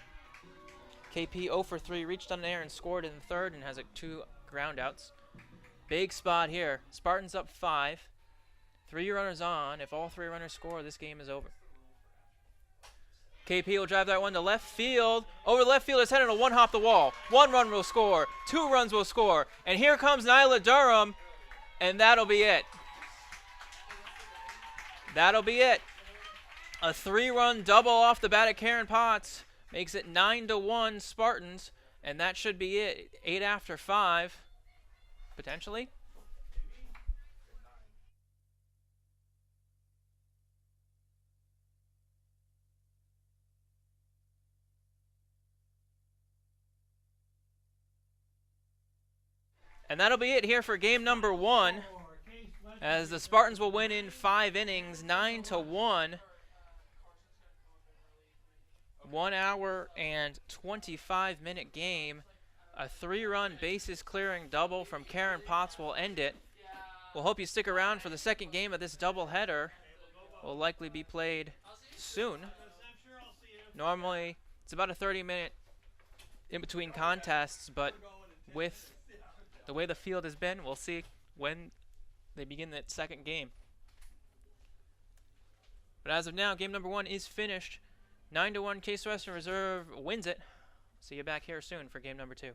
KP 0 for 3, reached on air and scored in the 3rd and has 2 groundouts. Big spot here. Spartans up 5. 3 runners on. If all 3 runners score, this game is over. KP will drive that one to left field. Over the left field, it's headed to 1 hop the wall. 1 run will score. 2 runs will score. And here comes Nyla Durham, and that'll be it. That'll be it. A 3-run double off the bat at Karen Potts makes it 9-1 Spartans, and that should be it. 8 after 5, potentially. And that'll be it here for game number 1, as the Spartans will win in 5 innings, 9-1. 1 hour and 25-minute game. A 3-run bases clearing double from Karen Potts will end it. We'll hope you stick around for the second game of this doubleheader. Will likely be played soon. Normally, it's about a 30-minute in between contests, but with the way the field has been, we'll see when they begin that second game. But as of now, game number 1 is finished. 9-1 Case Western Reserve wins it. See you back here soon for game number 2.